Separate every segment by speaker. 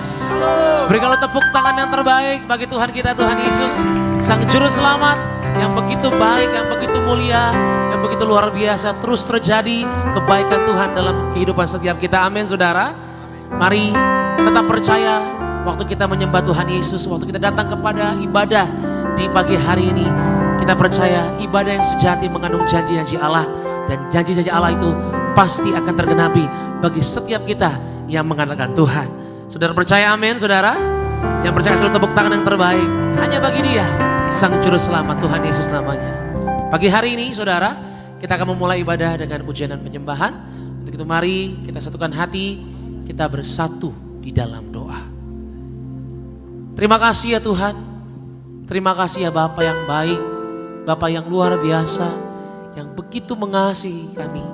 Speaker 1: Yes. Berikanlah tepuk tangan yang terbaik bagi Tuhan kita, Tuhan Yesus, Sang Juru Selamat yang begitu baik, yang begitu mulia, yang begitu luar biasa. Terus terjadi kebaikan Tuhan dalam kehidupan setiap kita. Amin, saudara. Mari tetap percaya waktu kita menyembah Tuhan Yesus, waktu kita datang kepada ibadah di pagi hari ini, kita percaya ibadah yang sejati mengandung janji-janji Allah, dan janji-janji Allah itu pasti akan tergenapi bagi setiap kita yang mengandalkan Tuhan. Saudara percaya? Amin, saudara. Yang percaya selalu tepuk tangan yang terbaik hanya bagi Dia, Sang Juru Selamat, Tuhan Yesus namanya. Pagi hari ini, saudara, kita akan memulai ibadah dengan pujian dan penyembahan. Untuk itu mari kita satukan hati, kita bersatu di dalam doa. Terima kasih ya Tuhan, terima kasih ya Bapa yang baik, Bapa yang luar biasa, yang begitu mengasihi kami.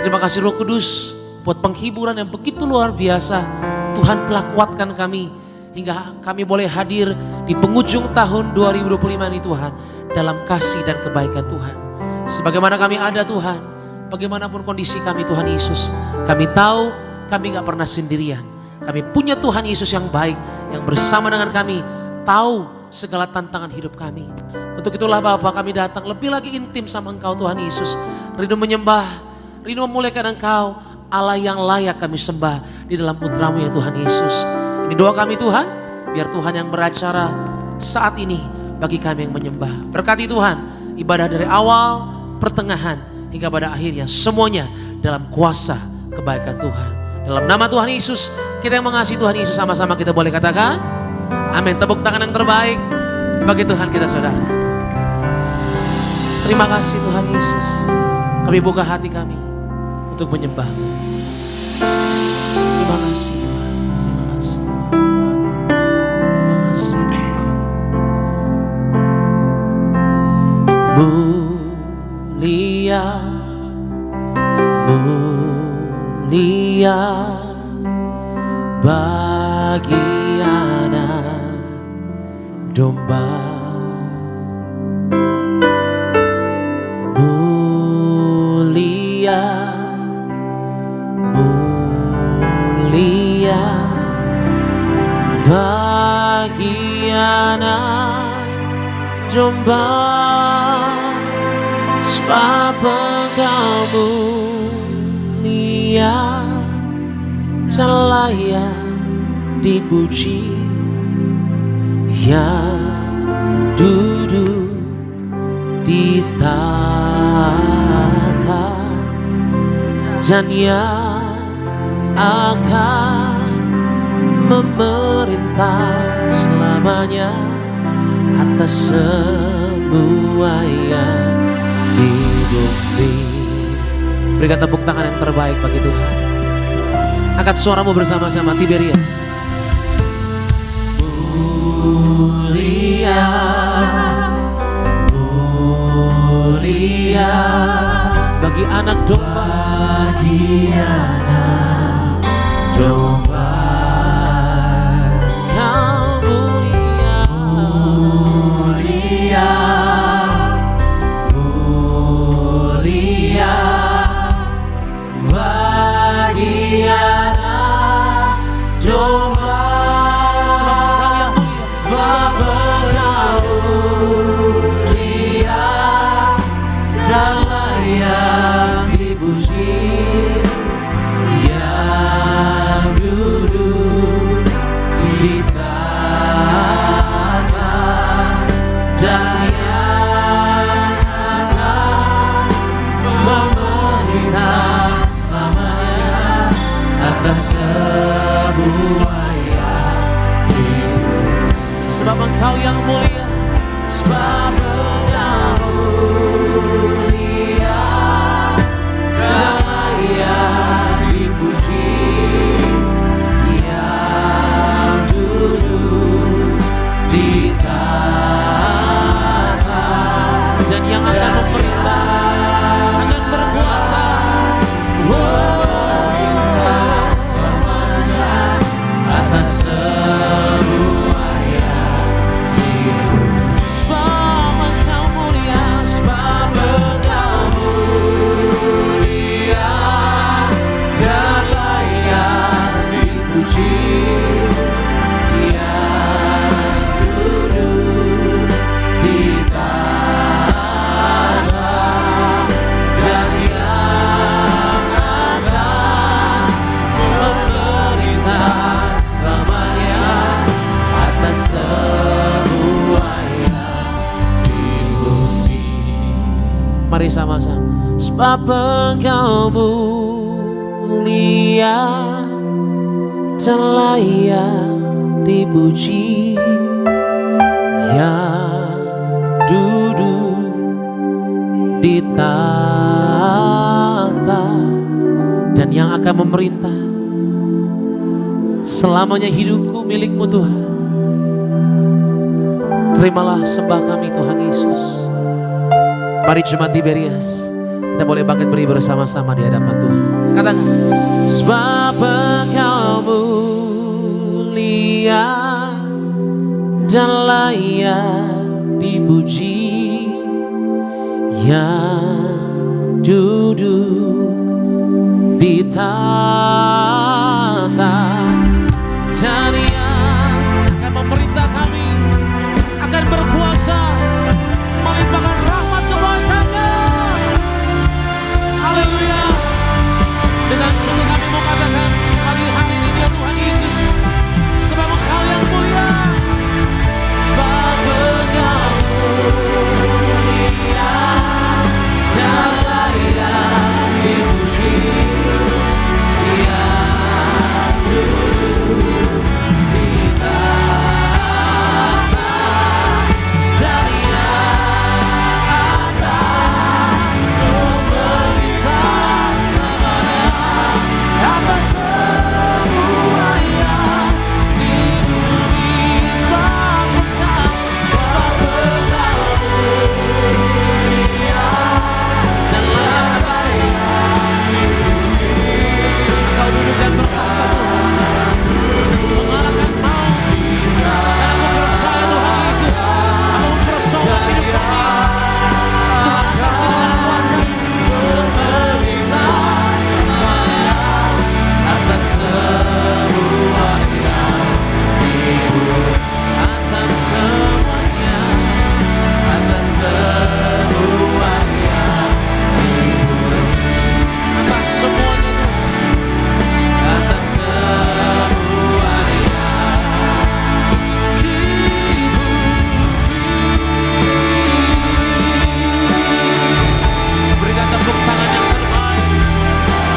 Speaker 1: Terima kasih Roh Kudus buat penghiburan yang begitu luar biasa. Tuhan telah kuatkan kami hingga kami boleh hadir di penghujung tahun 2025 ini Tuhan, dalam kasih dan kebaikan Tuhan. Sebagaimana kami ada Tuhan, bagaimanapun kondisi kami Tuhan Yesus, kami tahu kami gak pernah sendirian. Kami punya Tuhan Yesus yang baik, yang bersama dengan kami, tahu segala tantangan hidup kami. Untuk itulah Bapa, kami datang lebih lagi intim sama Engkau Tuhan Yesus. Rindu menyembah, rindu memuliakan Engkau, Allah yang layak kami sembah di dalam putra-Mu ya Tuhan Yesus. Ini doa kami Tuhan, biar Tuhan yang beracara saat ini bagi kami yang menyembah. Berkati Tuhan, ibadah dari awal, pertengahan, hingga pada akhirnya semuanya dalam kuasa kebaikan Tuhan. Dalam nama Tuhan Yesus, kita yang mengasihi Tuhan Yesus, sama-sama kita boleh katakan amin. Tepuk tangan yang terbaik bagi Tuhan kita, saudara. Terima kasih Tuhan Yesus. Kami buka hati kami untuk menyembah-Mu. Terima kasih Tuhan. Terima kasih. Terima kasih. Mulia, mulia bagi anak domba. Mulia, mulia bagi anak domba, sebab Engkau mulia dan layak dipuji, yang duduk di tahta dan yang akan memerintah selamanya atas semua yang di bumi. Berikan tepuk tangan yang terbaik bagi Tuhan. Angkat suaramu bersama-sama, Tiberias. Mulia, mulia bagi anak domba, bagi anak domba. Kau mulia, mulia, mulia bagi anak domba. Sebab Engkau mulia dan layak dipuji, yang duduk di tahta dan yang akan memerintah selamanya atas semua yang hidup. Sebab Engkau yang mulia, sebab Engkau mulia dan layak dipuji, yang duduk di tahta dan yang akan memerintah, akan berkuasa. Atas semua yang hidup. Sebab Engkau mulia, sebab Engkau mulia dan layak dipuji, Mari sama-sama. Sebab Engkau mulia dan layak dipuji, yang duduk di tahta dan yang akan memerintah. Selamanya hidupku milik-Mu Tuhan. Terimalah sembah kami Tuhan Yesus. Mari jemaat Tiberias, kita boleh bangkit berdiri bersama-sama di hadapan Tuhan. Katakan, sebab Engkau mulia dan layak dipuji, yang duduk di tahta dan yang akan memerintah kami, akan berkuasa melimpahkan rahmat kebaikannya. Haleluya. Dengan sungguh kami mau katakan pagi hari ini ya Tuhan Yesus, sebab Engkau yang mulia, sebab Engkau mulia dan layak dipuji, yang duduk di tahta dan yang akan memerintah selamanya atas semua yang di bumi. Sebab Engkau mulia dan layak dipuji. Engkau duduk dan bertahta Tuhan, mengalahkan maut. Dan aku percaya Tuhan Yesus, aku mempersoalkan hidup kami. Tuhan kasih dengan kuasa memerintah selamanya atas semua yang di bumi, atas semuanya, atas semua yang di bumi, atas semuanya Tuhan, atas semua yang di bumi. Berikan tepuk tangan yang terbaik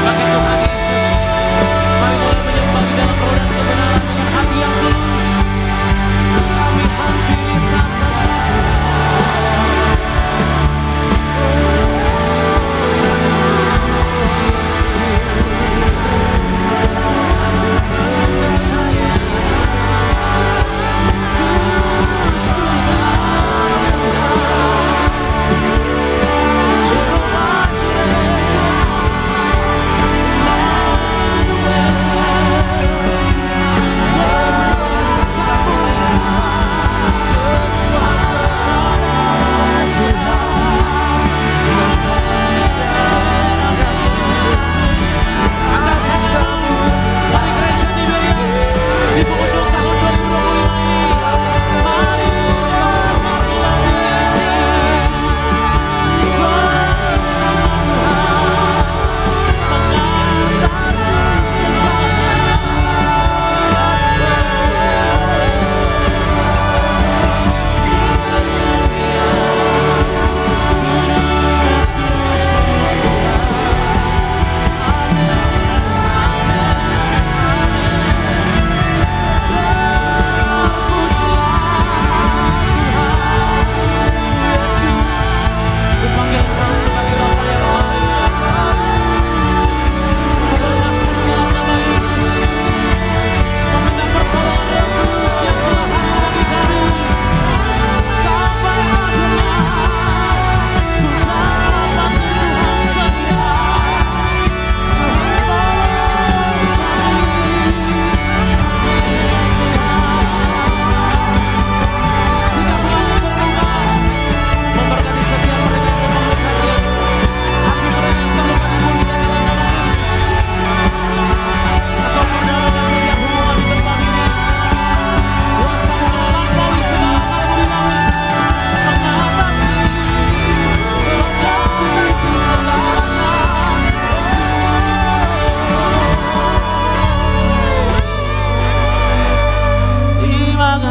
Speaker 1: bagi Tuhan Yesus. Mari mulai menyembah di dalam roh dan kebenaran dengan hati yang tulus. Kami hampiri tangan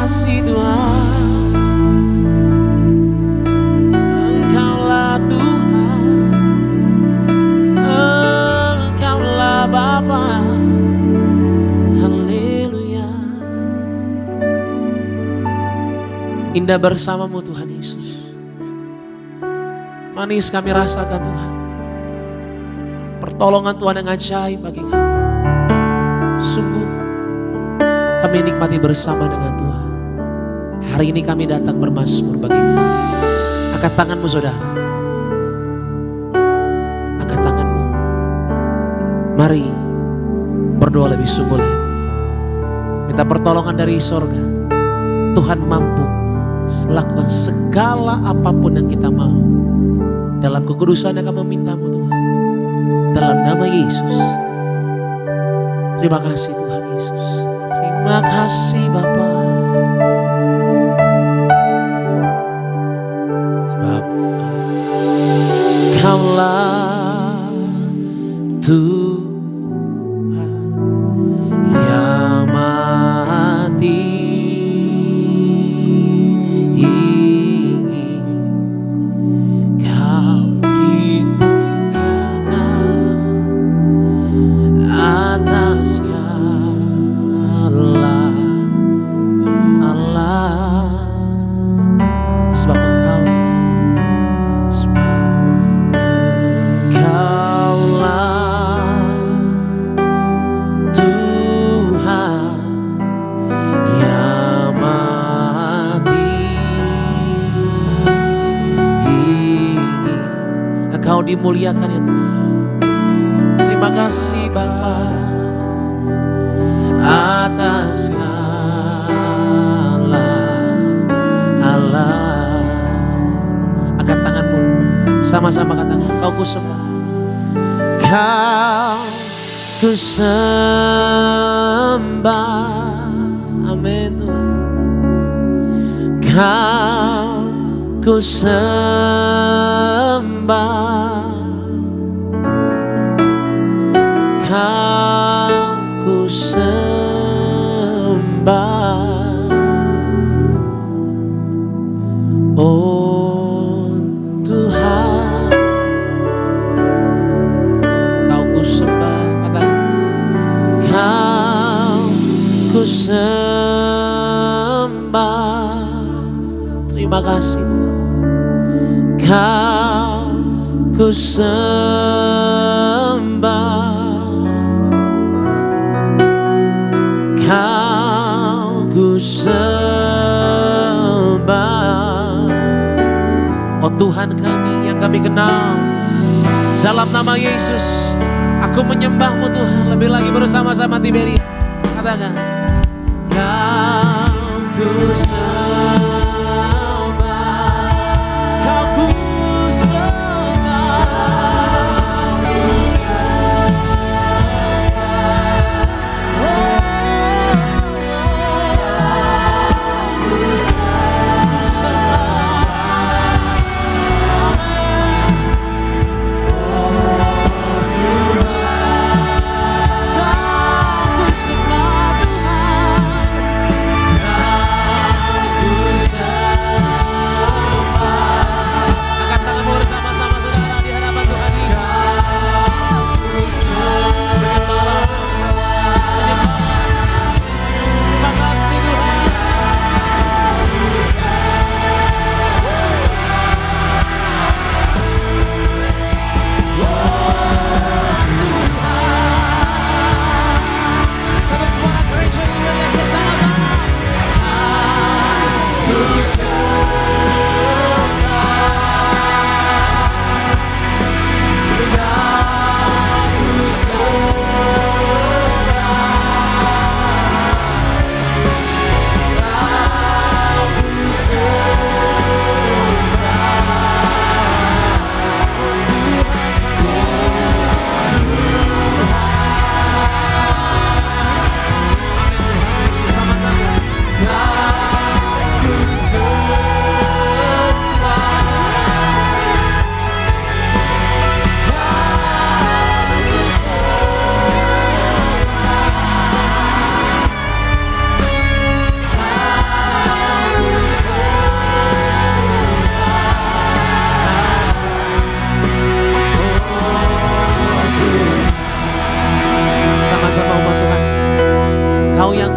Speaker 1: kasih Tuhan, Engkaulah Tuhan. Indah bersamamu Tuhan Yesus. Manis kami rasakan Tuhan. Pertolongan Tuhan yang ajaib bagi kami. Sungguh kami nikmati bersama dengan Tuhan. Hari ini kami datang bermazmur bagimu. Angkat tanganmu saudara. Angkat tanganmu. Mari berdoa lebih sungguh lagi. Minta pertolongan dari sorga. Tuhan mampu lakukan segala apapun yang kita mau. Dalam kekudusan yang kami mintamu Tuhan. Dalam nama Yesus. Terima kasih Tuhan Yesus. Terima kasih Bapa. Sebab Kaulah Tuhan yang Maha Tinggi. Kau ditinggikan atas segala Allah. Sebab Engkau dimuliakan ya Tuhan. Terima kasih Bapa atas segala Allah. Angkat tanganmu, sama-sama katakan, Kau ku sembah. Kau ku sembah. Amin Tuhan. Kau ku sembah. Kau ku sembah, oh Tuhan. Kau ku sembah, katakan. Kau ku sembah. Terima kasih Tuhan. Kau ku sembah. Kau ku sembah, oh Tuhan kami yang kami kenal. Dalam nama Yesus, aku menyembah-Mu Tuhan. Lebih lagi bersama-sama Tiberias. Katakan, Kau ku sembah. Kau ku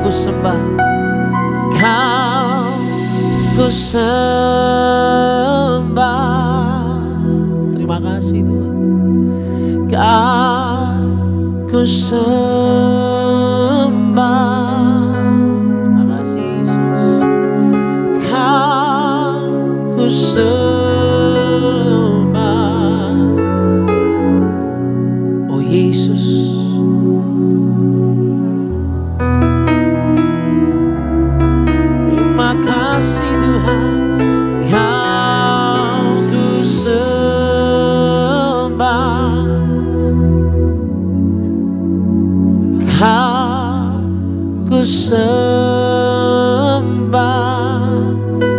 Speaker 1: ku sembah. Kau ku sembah. Terima kasih Tuhan. Kau ku sembah. Terima kasih Yesus. Kau ku sembah. Oh Yesus. Terima kasih Tuhan. Kau ku sembah. Kau ku sembah.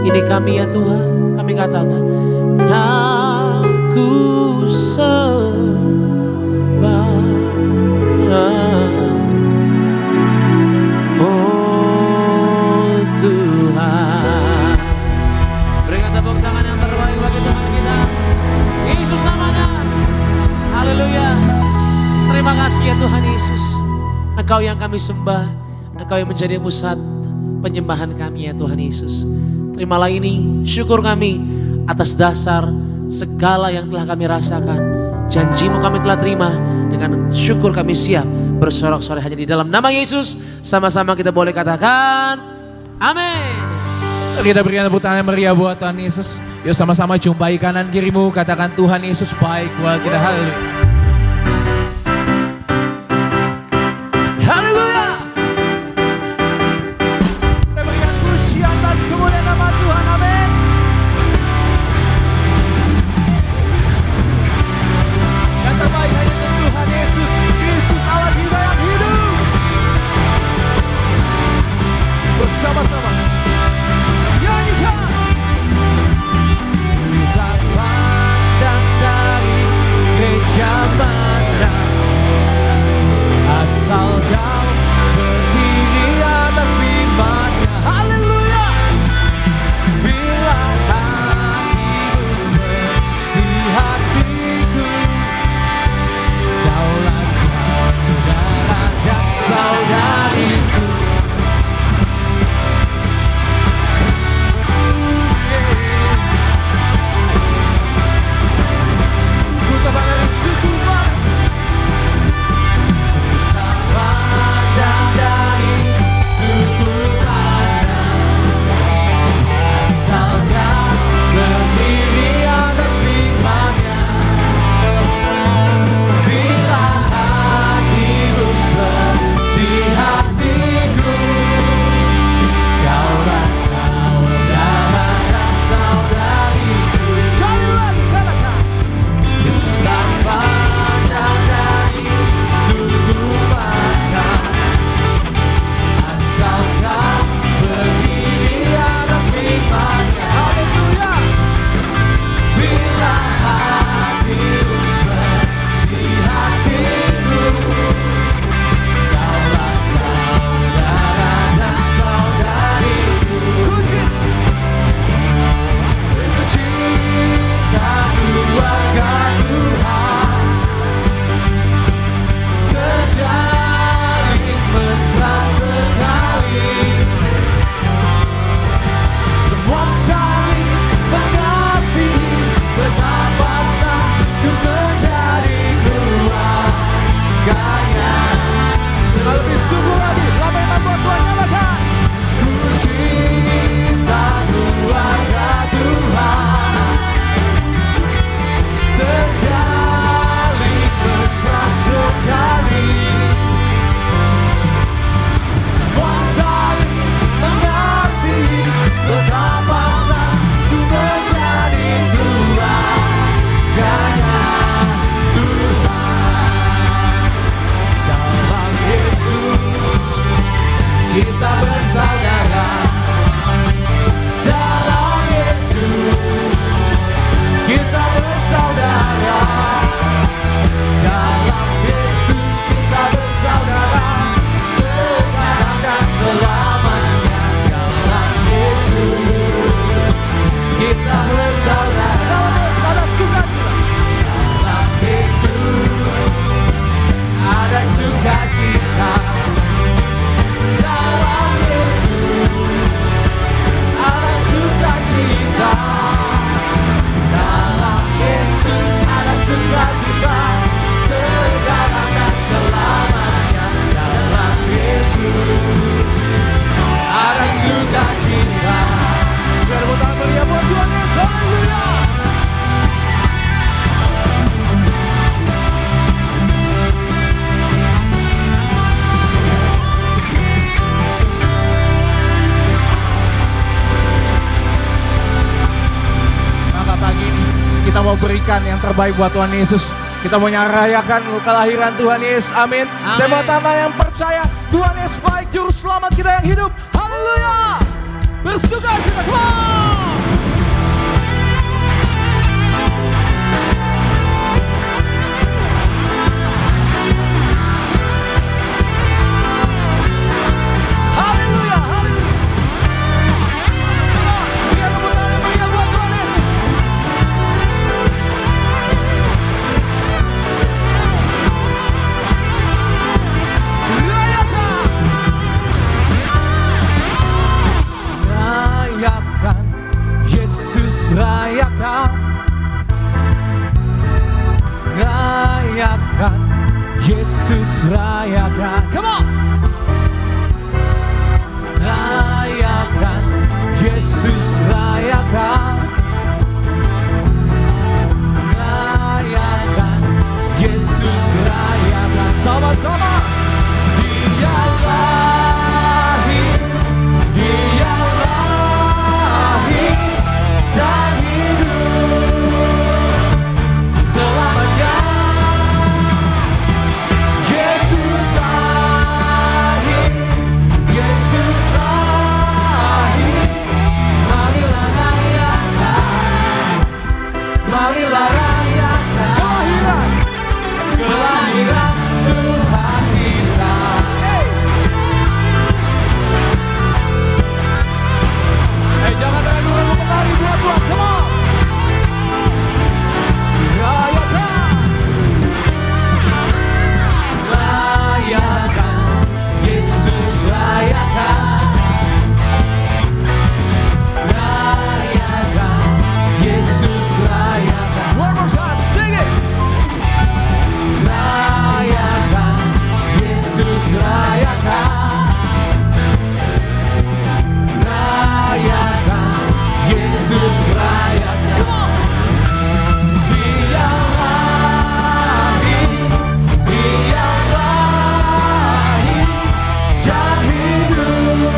Speaker 1: Ini kami ya Tuhan, kami katakan Kau ku sembah. Oh Tuhan, berikan tepuk tangan yang terbaik bagi Tuhan kita, Yesus namanya. Haleluya. Terima kasih ya Tuhan Yesus. Engkau yang kami sembah, Engkau yang menjadi pusat penyembahan kami ya Tuhan Yesus. Terimalah ini syukur kami atas dasar segala yang telah kami rasakan. Janji-Mu kami telah terima, dengan syukur kami siap bersorak-sorai hanya di dalam nama Yesus. Sama-sama kita boleh katakan amin.
Speaker 2: Kita berikan tepuk tangan yang meriah buat Tuhan Yesus. Yuk sama-sama jumpai kanan kirimu, katakan Tuhan Yesus baik buat kita. Haleluya.
Speaker 3: Sama-sama nyanyikan. Kita pandang dari gereja mana, asal kau berdiri atas firman-Nya. Haleluya. Bila hatimu seperti hatiku, kaulah saudara dan saudariku. Ada sukacita dalam Yesus.
Speaker 2: mau berikan yang terbaik buat Tuhan Yesus. Kita mau rayakan kelahiran Tuhan Yesus. Amin. Saya mau tanda yang percaya Tuhan Yesus baik, juru selamat kita yang hidup. Haleluya. Bersuka cita. Come on. Haleluya, haleluya. Berikan tepuk tangan yang meriah buat Tuhan Yesus. Rayakan, Yesus rayakan. Rayakan, Yesus rayakan. Come on. Rayakan, Yesus rayakan. Rayakan, Yesus rayakan. Sama-sama. Dia lahir, Dia lahir dan hidup selamanya. Yesus lahir, Yesus lahir. Marilah rayakan, marilah rayakan kelahiran Tuhan kita. Hey, jangan ragu-ragu menari buat Tuhan. Come on. Rayakan, rayakan, Yesus rayakan. Rayakan, Yesus rayakan. One more time, sing it. Rayakan, Yesus rayakan. Rayakan, Yesus rayakan. Come on. Dia lahir, Dia lahir dan hidup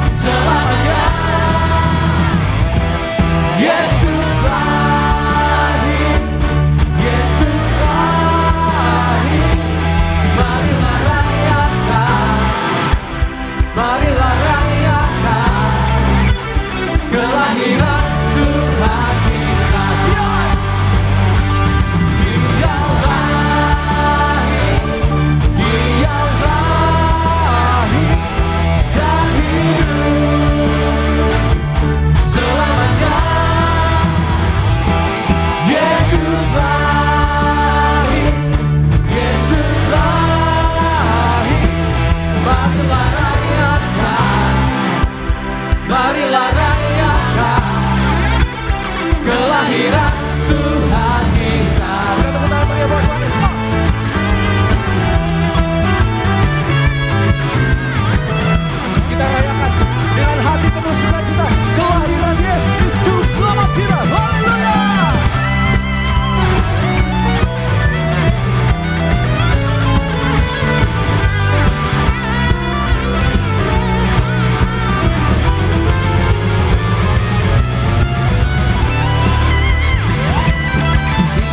Speaker 2: selamanya. Yesus lahir, Yesus lahir. Marilah rayakan, marilah rayakan kelahiran Tuhan kita. Dia lahir, Dia lahir dan hidup selamanya. Yesus lahir, Yesus lahir. Marilah rayakan, marilah rayakan kelahiran Tuhan kita. Kita rayakan dengan hati penuh sukacita kelahiran Yesus Juru Selamat kita. Haleluya.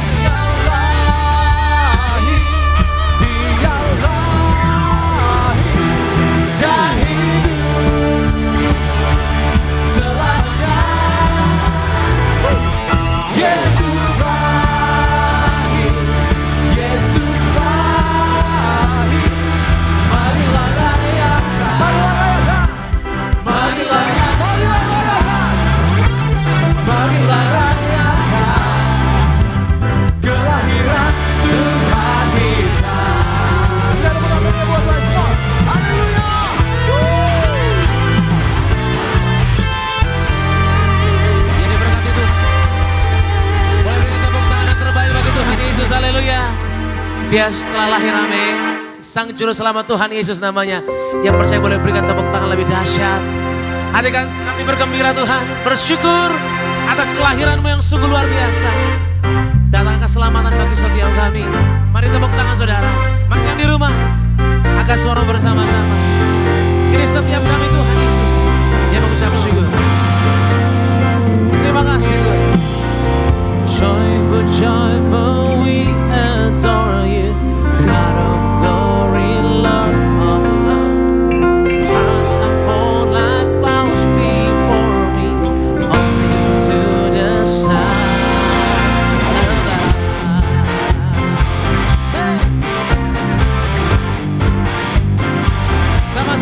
Speaker 2: Dia lahir dan hidup selamanya. Yesus lahir, Yesus lahir. Marilah rayakan, marilah rayakan, marilah rayakan kelahiran Tuhan kita. Dan mengucapkan buat Tuhan semua. Haleluya.
Speaker 1: Ini berkat itu. Boleh berikan tepuk tangan yang terbaik bagi Tuhan Yesus. Haleluya. Dia setelah lahir, amin. Sang Juru Selamat Tuhan Yesus namanya. Yang percaya boleh berikan tepuk tangan lebih dahsyat. Hati kami bergembira Tuhan. Bersyukur atas kelahiranmu yang sungguh luar biasa. Datang keselamatan bagi setiap kami. Mari tepuk tangan saudara. Mari yang di rumah. Angkat suara bersama-sama. Ini setiap kami Tuhan Yesus yang mengucap syukur. Terima kasih Tuhan.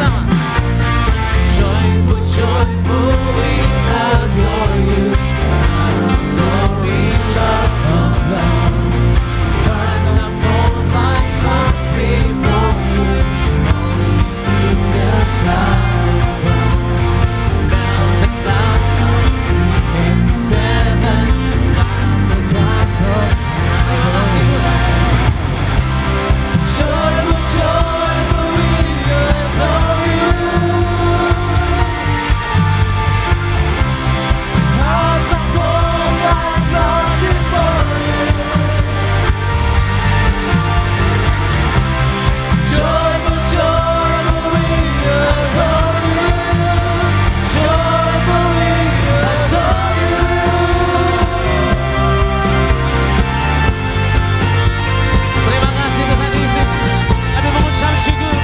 Speaker 1: sama-sama.
Speaker 3: Joyful, joyful, we adore you. Glory, love of love. Hearts unfold like flowers before you. Only through the sun. Now the clouds are free and sadness. Now the clouds of
Speaker 1: Terima kasih Tuhan.
Speaker 3: joyful, joyful, we adore you. Hearts unfold like flowers before you. Joyful, joyful, we adore you. Joyful, we adore you.
Speaker 1: Terima kasih Tuhan Yesus. Kami mengucap syukur.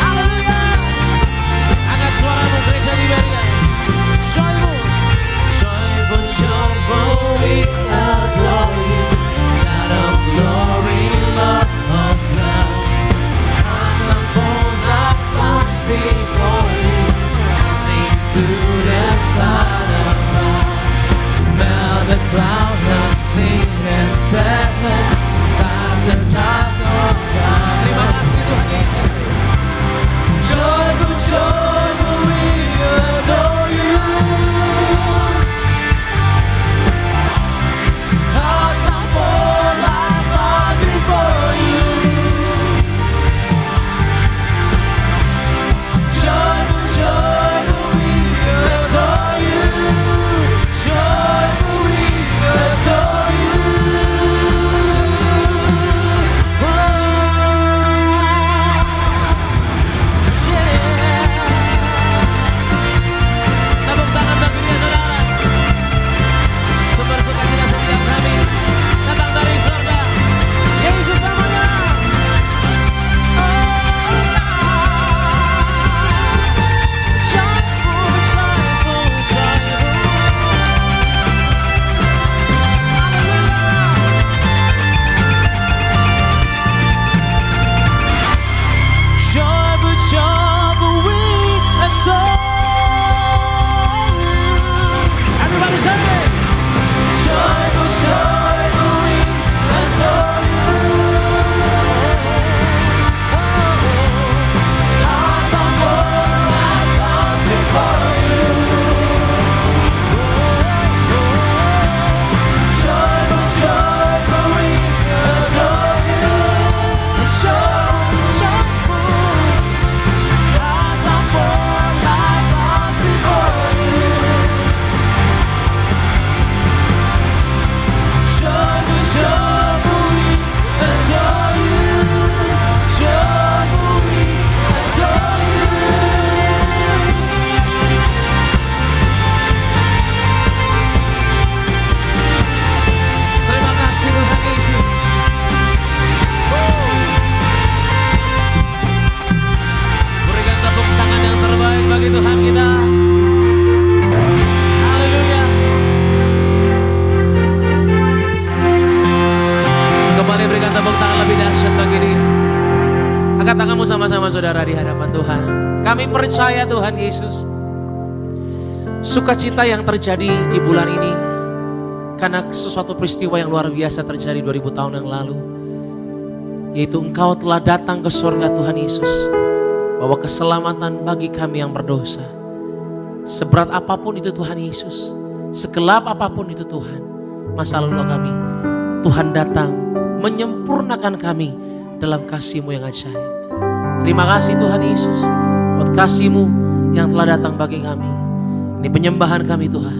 Speaker 1: Haleluya. Angkat suaramu gereja di Beria. Joyful.
Speaker 3: Joyful, joyful, we adore you. God of glory, Lord of love. Hearts unfold like flowers before you. Into the sun above. Melt the clouds of sin and sadness. Time the dark of God.
Speaker 1: Terima kasih Tuhan Yesus.
Speaker 3: Joyful, joyful, we adore you. Hearts unfold like flowers before you. Joyful, joyful, we adore you. Joyful, we adore you.
Speaker 1: Tepuk tangan bagi dia saudara. Sumber sukacita setiap kami datang dari surga. Yesus namanya. Joyful, joyful, joyful. Joyful, joyful, we adore you. Everybody say it.
Speaker 3: Joyful, joyful, we adore you. Hearts unfold like flowers before you. Joyful, joyful, we adore you. Joyful, joyful, hearts unfold like flowers before you. Joyful, joyful, we adore you. Joyful, we adore you.
Speaker 1: Terima kasih Tuhan Yesus. Berikan tepuk tangan yang terbaik bagi Tuhan kita. Haleluya. Kembali berikan tepuk tangan lebih dahsyat bagi dia. Angkat tanganmu sama-sama saudara di hadapan Tuhan. Kami percaya Tuhan Yesus, sukacita yang terjadi di bulan ini karena sesuatu peristiwa yang luar biasa terjadi 2000 tahun yang lalu, yaitu Engkau telah datang ke surga Tuhan Yesus, bawa keselamatan bagi kami yang berdosa. Seberat apapun itu Tuhan Yesus, segelap apapun itu Tuhan, masa lalu kami, Tuhan datang menyempurnakan kami dalam kasih-Mu yang ajaib. Terima kasih Tuhan Yesus buat kasih-Mu yang telah datang bagi kami. Ini penyembahan kami Tuhan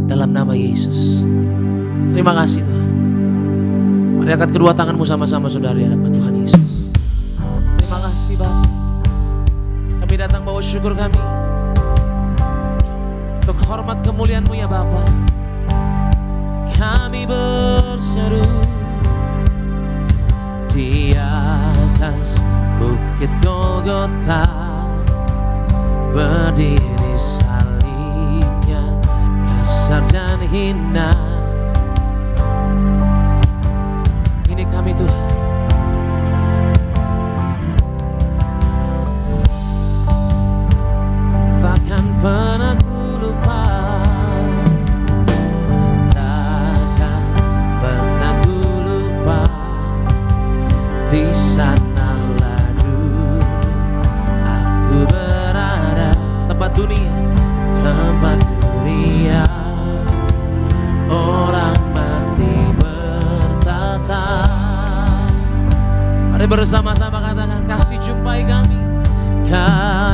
Speaker 1: dalam nama Yesus. Terima kasih Tuhan. Mari angkat kedua tanganmu sama-sama saudara di hadapan Tuhan Yesus. Terima kasih Bapak. Kami datang bawa syukur kami untuk hormat kemuliaan-Mu ya Bapa. Kami berseru di atas bukit Golgota, berdiri salibnya kasar dan hina. Ini kami Tuhan,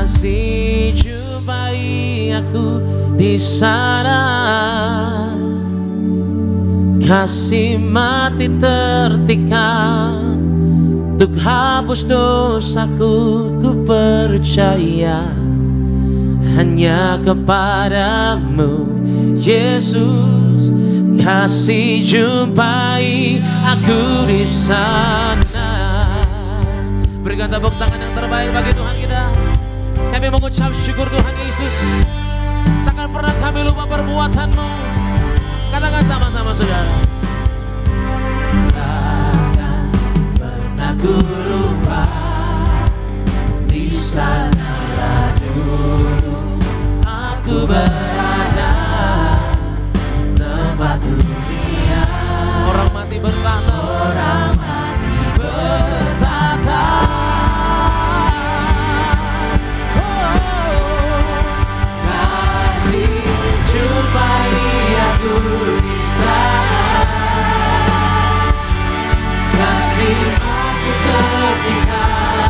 Speaker 1: kasih jumpai aku di sana. Kasih mati tertikam untuk hapus dosaku, ku percaya hanya kepadamu Yesus. Kasih jumpai aku di sana. Berikan tepuk tangan yang terbaik bagi Tuhan kita. Kami mengucap syukur Tuhan Yesus. Takkan pernah kami lupa perbuatan-Mu. Katakan sama-sama saudara. Takkan pernah ku lupa, di sanalah dulu aku berada, tempat dunia orang mati bertata, orang mati bertata. Kasih jumpai aku di sana. Kasih mati tertikam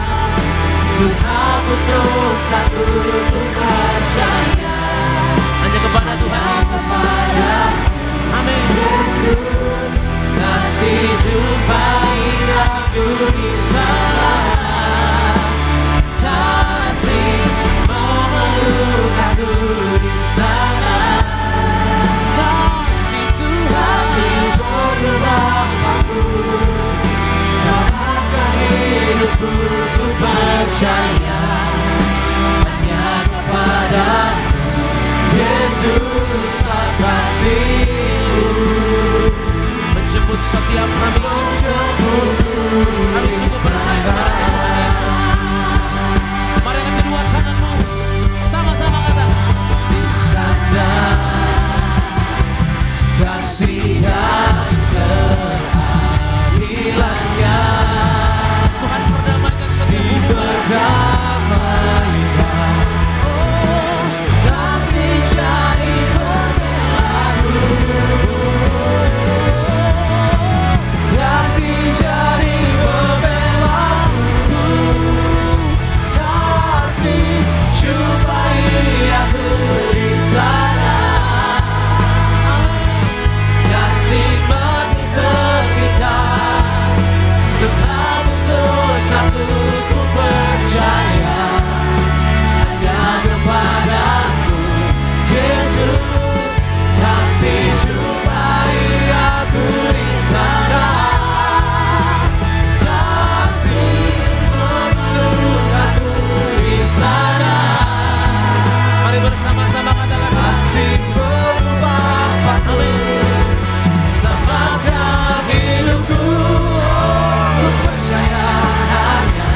Speaker 1: untuk hapus dosaku, ku percaya hanya kepada Tuhan Yesus. Amin. Yesus, kasih jumpai aku di sana. Kasih memeluk aku di sana. Kasih Tuhan, kasih berubah aku, selamatkan hidupku, ku percaya hanya kepada-Mu Yesus. Kasih-Mu menjemput setiap kami, kami sungguh percaya kepada Tuhan Yesus. Mari angkat kedua tanganmu, sama-sama katakan, di sana kasih dan keadilannya. Tuhan perdamaikan setiap hubungan. Oh, kasih jadi pembelaku, kasih jadi pembelaku, kasih jumpai aku di sana. Kasih mati tertikam untuk hapus dosaku, ku percaya hanya kepada-Mu Yesus. Kasih jumpai aku di sana. Kasih memeluk aku di sana. Mari bersama-sama katakan, kasih berubah aku, selamatkan hidupku, ku percaya hanya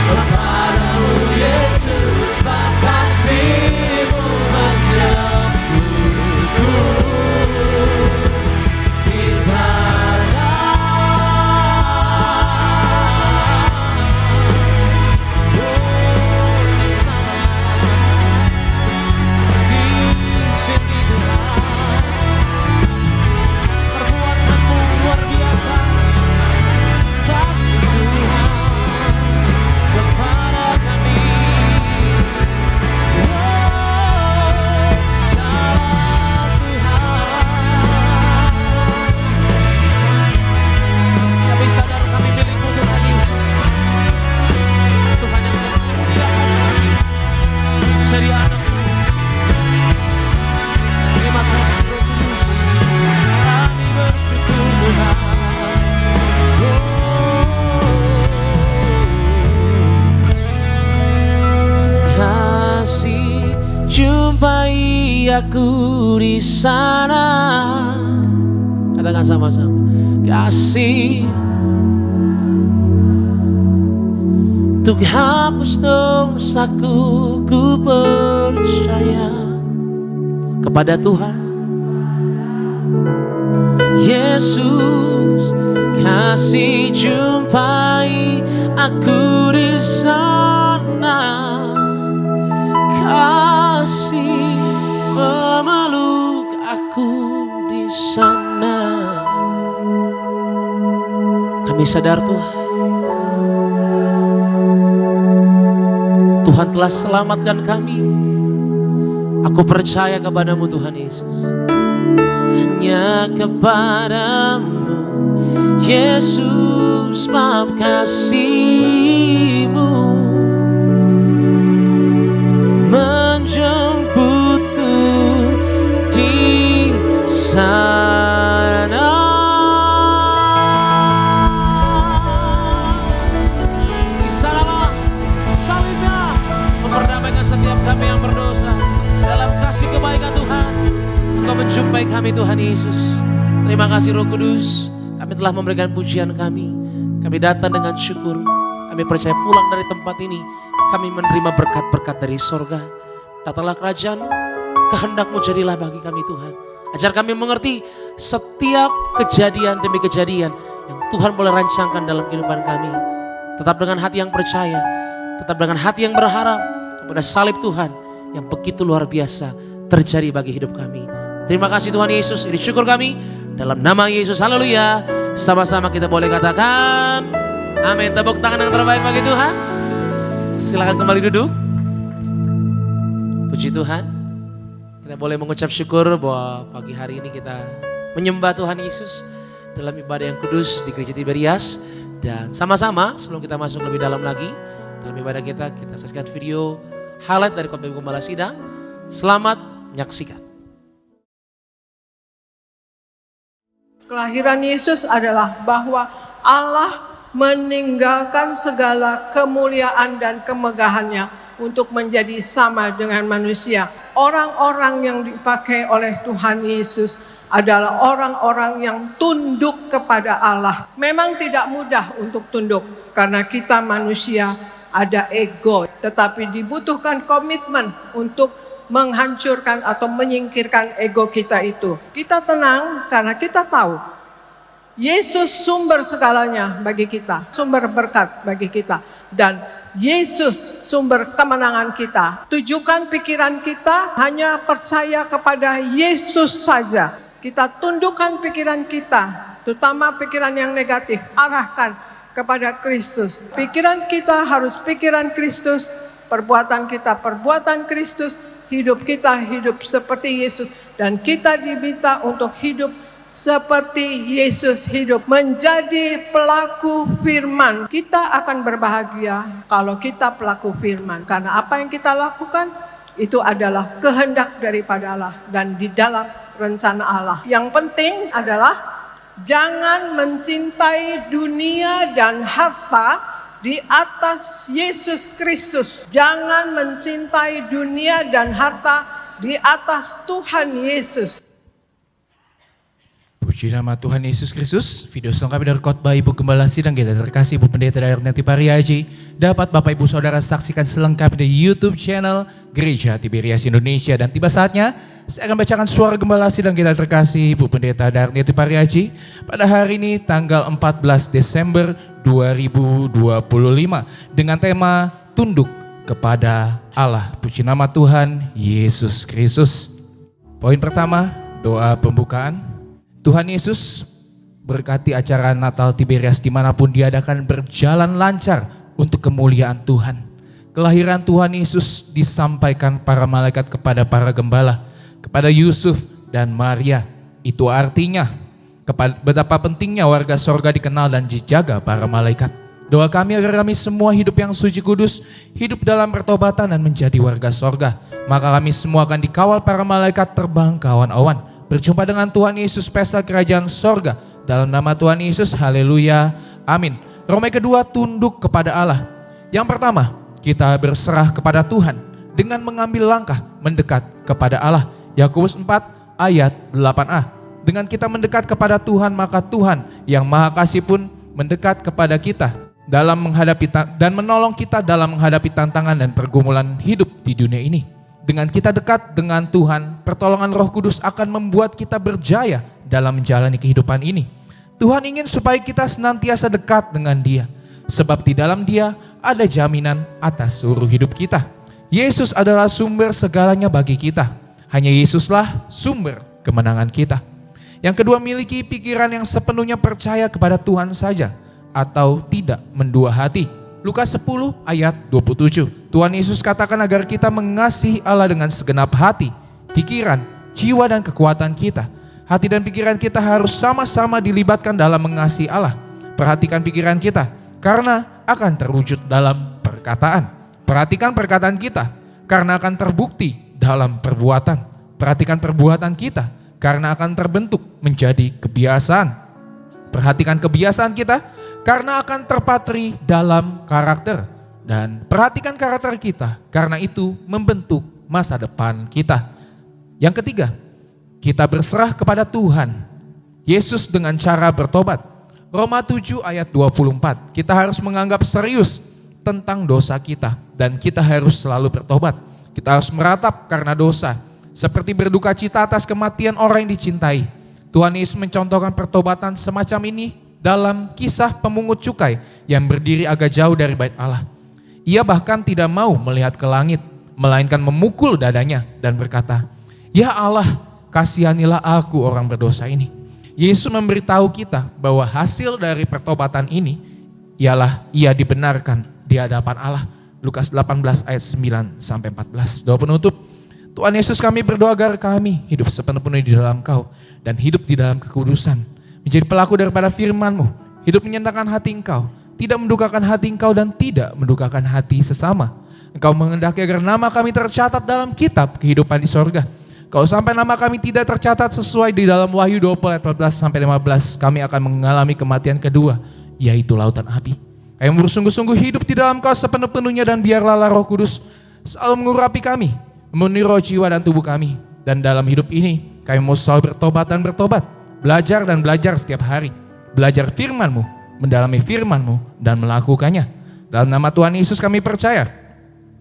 Speaker 1: kepada-Mu Yesus. Kasih-Mu menjemputku di sana. Di sana, di sini Tuhan. Perbuatan-Mu luar biasa. Kasih Tuhan kepada kami. Dalam Tuhan, kami sadar kami milik-Mu Tuhan Yesus. Tuhan yang memuliakan kami jadi anak-Mu. Terima kasih Roh Kudus, kami bersyukur Tuhan. Kasih jumpai aku di sana. Katakan sama-sama, kasih untuk hapus dosaku, ku percaya kepada Tuhan Yesus. Kasih jumpai aku di sana. Kasih memeluk aku di sana. Kami sadar Tuhan Tuhan telah selamatkan kami. Aku percaya kepadamu Tuhan Yesus. Hanya kepadamu Yesus, maaf kasih-Mu menjemputku di sana. Di sanalah salibnya memperdamaikan setiap kami yang berdosa. Dalam kasih kebaikan Tuhan, Engkau menjumpai kami Tuhan Yesus. Terima kasih Roh Kudus. Kami telah memberikan pujian kami. Kami datang dengan syukur. Kami percaya pulang dari tempat ini, kami menerima berkat-berkat dari sorga. Datanglah kerajaan-Mu, kehendak-Mu jadilah bagi kami Tuhan. Ajar kami mengerti setiap kejadian demi kejadian yang Tuhan boleh rancangkan dalam kehidupan kami. Tetap dengan hati yang percaya, tetap dengan hati yang berharap kepada salib Tuhan yang begitu luar biasa terjadi bagi hidup kami. Terima kasih Tuhan Yesus, ini syukur kami dalam nama Yesus. Haleluya. Sama-sama kita boleh katakan amin. Tepuk tangan yang terbaik bagi Tuhan. Silakan kembali duduk. Puji Tuhan. Kita boleh mengucap syukur bahwa pagi hari ini kita menyembah Tuhan Yesus dalam ibadah yang kudus di Gereja Tiberias. Dan sama-sama sebelum kita masuk lebih dalam lagi dalam ibadah kita saksikan video highlight dari Khotbah Ibu Gembala Sidang. Selamat menyaksikan.
Speaker 4: Kelahiran Yesus adalah bahwa Allah meninggalkan segala kemuliaan dan kemegahannya untuk menjadi sama dengan manusia. Orang-orang yang dipakai oleh Tuhan Yesus adalah orang-orang yang tunduk kepada Allah. Memang tidak mudah untuk tunduk karena kita manusia ada ego, tetapi dibutuhkan komitmen untuk menghancurkan atau menyingkirkan ego kita itu. Kita tenang karena kita tahu Yesus sumber segalanya bagi kita, sumber berkat bagi kita, dan Yesus sumber kemenangan kita. Tujukan pikiran kita hanya percaya kepada Yesus saja. Kita tundukkan pikiran kita, terutama pikiran yang negatif, arahkan kepada Kristus. Pikiran kita harus pikiran Kristus, perbuatan kita perbuatan Kristus, hidup kita hidup seperti Yesus. Dan kita diminta untuk hidup seperti Yesus hidup. Menjadi pelaku firman. Kita akan berbahagia kalau kita pelaku firman. Karena apa yang kita lakukan itu adalah kehendak daripada Allah dan di dalam rencana Allah. Yang penting adalah jangan mencintai dunia dan harta di atas Yesus Kristus. Jangan mencintai dunia dan harta di atas Tuhan Yesus.
Speaker 2: Puji nama Tuhan Yesus Kristus. Video selengkapnya dari Khotbah Ibu Gembala Sidang kita terkasih Ibu Pendeta Daerah Neti Pariaji dapat Bapak Ibu Saudara saksikan selengkapnya di YouTube channel Gereja Tiberias Indonesia. Dan tiba saatnya saya akan bacakan suara Gembala Sidang kita terkasih Ibu Pendeta Daerah Neti Pariaji pada hari ini tanggal 14 Desember 2025 dengan tema tunduk kepada Allah. Puji nama Tuhan Yesus Kristus. Poin pertama, doa pembukaan. Tuhan Yesus berkati acara Natal Tiberias dimanapun diadakan berjalan lancar untuk kemuliaan Tuhan. Kelahiran Tuhan Yesus disampaikan para malaikat kepada para gembala, kepada Yusuf dan Maria. Itu artinya betapa pentingnya warga sorga dikenal dan dijaga para malaikat. Doa kami agar kami semua hidup yang suci kudus, hidup dalam pertobatan dan menjadi warga sorga. Maka kami semua akan dikawal para malaikat terbang ke awan-awan. Berjumpa dengan Tuhan Yesus pesta kerajaan sorga. Dalam nama Tuhan Yesus, haleluya, amin. Romawi kedua, tunduk kepada Allah. Yang pertama, kita berserah kepada Tuhan dengan mengambil langkah mendekat kepada Allah. Yakobus 4 ayat 8a. Dengan kita mendekat kepada Tuhan, maka Tuhan yang Maha Kasih pun mendekat kepada kita dalam menghadapi dan menolong kita dalam menghadapi tantangan dan pergumulan hidup di dunia ini. Dengan kita dekat dengan Tuhan, pertolongan Roh Kudus akan membuat kita berjaya dalam menjalani kehidupan ini. Tuhan ingin supaya kita senantiasa dekat dengan Dia, sebab di dalam Dia ada jaminan atas seluruh hidup kita. Yesus adalah sumber segalanya bagi kita. Hanya Yesuslah sumber kemenangan kita. Yang kedua, miliki pikiran yang sepenuhnya percaya kepada Tuhan saja atau tidak mendua hati. Lukas 10 ayat 27. Tuhan Yesus katakan agar kita mengasihi Allah dengan segenap hati, pikiran, jiwa dan kekuatan kita. Hati dan pikiran kita harus sama-sama dilibatkan dalam mengasihi Allah. Perhatikan pikiran kita karena akan terwujud dalam perkataan. Perhatikan perkataan kita karena akan terbukti dalam perbuatan. Perhatikan perbuatan kita karena akan terbentuk menjadi kebiasaan. Perhatikan kebiasaan kita karena akan terpatri dalam karakter. Dan perhatikan karakter kita karena itu membentuk masa depan kita. Yang ketiga, kita berserah kepada Tuhan Yesus dengan cara bertobat. Roma 7 ayat 24, kita harus menganggap serius tentang dosa kita dan kita harus selalu bertobat. Kita harus meratap karena dosa, seperti berduka cita atas kematian orang yang dicintai. Tuhan Yesus mencontohkan pertobatan semacam ini dalam kisah pemungut cukai yang berdiri agak jauh dari bait Allah. Ia bahkan tidak mau melihat ke langit, melainkan memukul dadanya dan berkata, "Ya Allah, kasihanilah aku orang berdosa ini." Yesus memberitahu kita bahwa hasil dari pertobatan ini ialah ia dibenarkan di hadapan Allah. Lukas 18 ayat 9-14. Doa penutup. Tuhan Yesus, kami berdoa agar kami hidup sepenuhnya di dalam Engkau dan hidup di dalam kekudusan. Menjadi pelaku daripada firman-Mu, hidup menyenangkan hati Engkau, tidak mendukakan hati Engkau dan tidak mendukakan hati sesama. Engkau menghendaki agar nama kami tercatat dalam kitab kehidupan di sorga. Kalau sampai nama kami tidak tercatat sesuai di dalam Wahyu 20 ayat 14-15, kami akan mengalami kematian kedua, yaitu lautan api. Kami bersungguh-sungguh hidup di dalam Kau sepenuh-penuhnya dan biarlah Roh Kudus selalu mengurapi kami, memenuhi roh, jiwa dan tubuh kami. Dan dalam hidup ini kami mau selalu bertobat dan bertobat, belajar dan belajar setiap hari, belajar firman-Mu, mendalami firman-Mu dan melakukannya. Dalam nama Tuhan Yesus kami percaya,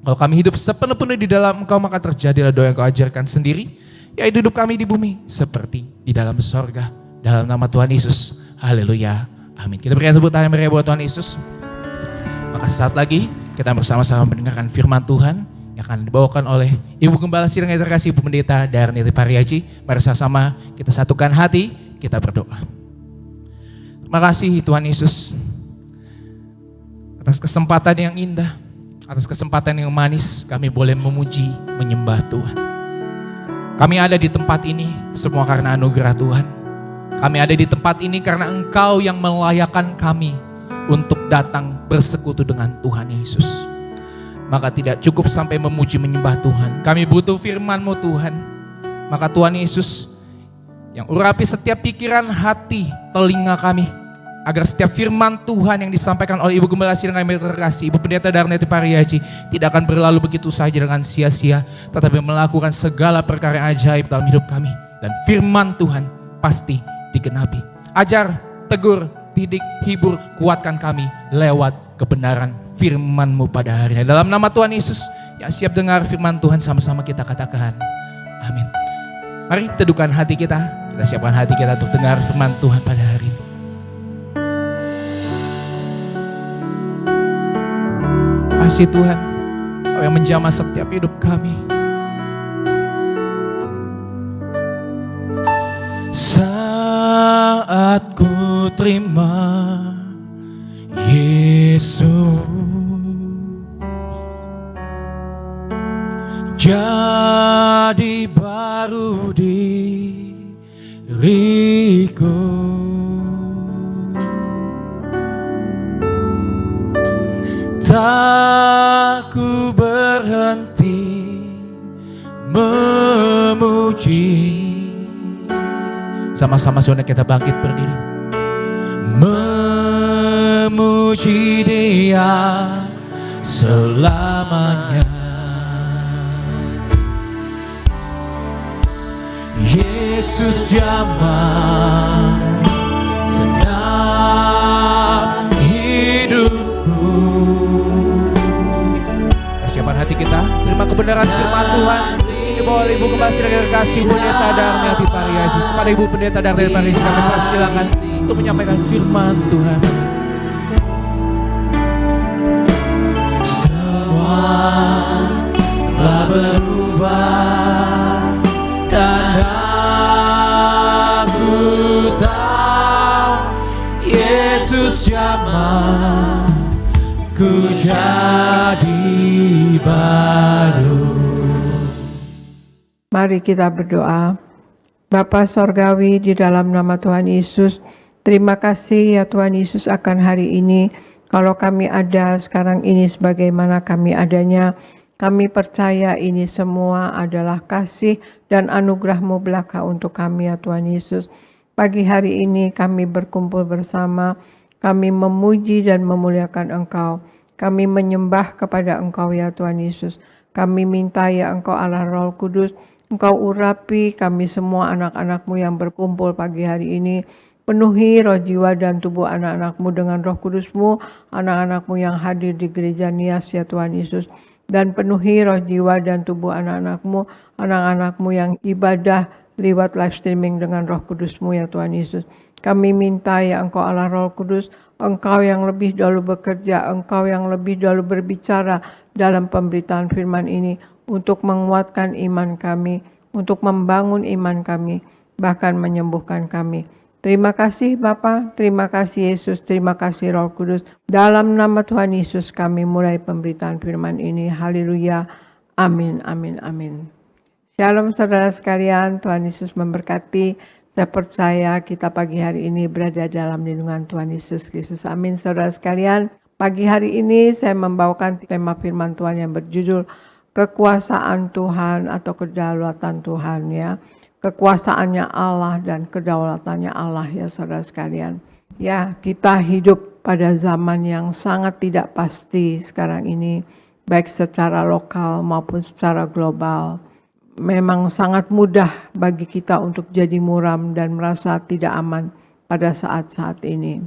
Speaker 2: kalau kami hidup sepenuh-penuhnya di dalam Engkau, maka terjadilah doa yang Kau ajarkan sendiri, yaitu hidup kami di bumi seperti di dalam sorga. Dalam nama Tuhan Yesus, haleluya, amin. Kita berikan tepuk tangan meriah buat Tuhan Yesus. Maka saat lagi kita bersama-sama mendengarkan firman Tuhan yang akan dibawakan oleh Ibu Gembala Sidang yang terkasih, Ibu Pendeta Darniti Pariaji. Mari sama-sama kita satukan hati, kita berdoa. Terima kasih Tuhan Yesus atas kesempatan yang indah, atas kesempatan yang manis kami boleh memuji, menyembah Tuhan. Kami ada di tempat ini semua karena anugerah Tuhan. Kami ada di tempat ini karena Engkau yang melayakkan kami untuk datang bersekutu dengan Tuhan Yesus. Maka tidak cukup sampai memuji menyembah Tuhan. Kami butuh firman-Mu Tuhan. Maka Tuhan Yesus yang urapi setiap pikiran, hati, telinga kami, agar setiap firman Tuhan yang disampaikan oleh Ibu Gembala Sidang yang terkasih, Ibu Pendeta Darniti Pariaji, tidak akan berlalu begitu saja dengan sia-sia, tetapi melakukan segala perkara yang ajaib dalam hidup kami. Dan firman Tuhan pasti digenapi. Ajar, tegur, didik, hibur, kuatkan kami lewat kebenaran firman-Mu pada hari ini. Dalam nama Tuhan Yesus yang siap dengar firman Tuhan, sama-sama kita katakan amin. Mari teduhkan hati kita siapkan hati kita untuk dengar firman Tuhan pada hari ini. Kasih Tuhan, Kau yang menjamah setiap hidup kami. Saat ku terima Yesus jadi baru diriku, tak ku berhenti memuji. Sama-sama saudara kita bangkit berdiri. Memuji Dia selamanya. Yesus jamah senang hidupku. Siapkan hati kita, terima kebenaran firman Tuhan. Ini bawa Ibu Gembala Sidang yang terkasih, Ibu Pendeta Darniti Pariaji. Kepada Ibu Pendeta Darniti Pariaji kami persilakan untuk menyampaikan firman Tuhan. Semua telah berubah dan aku tahu Yesus jamah ku jadi baru.
Speaker 4: Mari kita berdoa. Bapa Sorgawi, di dalam nama Tuhan Yesus, terima kasih ya Tuhan Yesus akan hari ini. Kalau kami ada sekarang ini sebagaimana kami adanya, kami percaya ini semua adalah kasih dan anugerah-Mu belaka untuk kami ya Tuhan Yesus. Pagi hari ini kami berkumpul bersama, kami memuji dan memuliakan Engkau. Kami menyembah kepada Engkau ya Tuhan Yesus. Kami minta ya Engkau Allah Roh Kudus, Engkau urapi kami semua anak-anak-Mu yang berkumpul pagi hari ini. Penuhi roh, jiwa, dan tubuh anak-anak-Mu dengan Roh Kudus-Mu, anak-anak-Mu yang hadir di gereja Nias ya Tuhan Yesus. Dan penuhi roh, jiwa, dan tubuh anak-anak-Mu, anak-anak-Mu yang ibadah lewat live streaming dengan Roh Kudus-Mu ya Tuhan Yesus. Kami minta ya Engkau Allah Roh Kudus, Engkau yang lebih dahulu bekerja, Engkau yang lebih dahulu berbicara dalam pemberitaan firman ini, untuk menguatkan iman kami, untuk membangun iman kami, bahkan menyembuhkan kami. Terima kasih Bapa, terima kasih Yesus, terima kasih Roh Kudus. Dalam nama Tuhan Yesus kami mulai pemberitaan firman ini. Haleluya. Amin, amin, amin. Shalom saudara sekalian, Tuhan Yesus memberkati. Saya percaya kita pagi hari ini berada dalam lindungan Tuhan Yesus Kristus. Amin saudara sekalian. Pagi hari ini saya membawakan tema firman Tuhan yang berjudul kekuasaan Tuhan atau kedaulatan Tuhan ya. Kekuasaannya Allah dan kedaulatannya Allah ya saudara sekalian. Ya, kita hidup pada zaman yang sangat tidak pasti sekarang ini, baik secara lokal maupun secara global. Memang sangat mudah bagi kita untuk jadi muram dan merasa tidak aman pada saat-saat ini.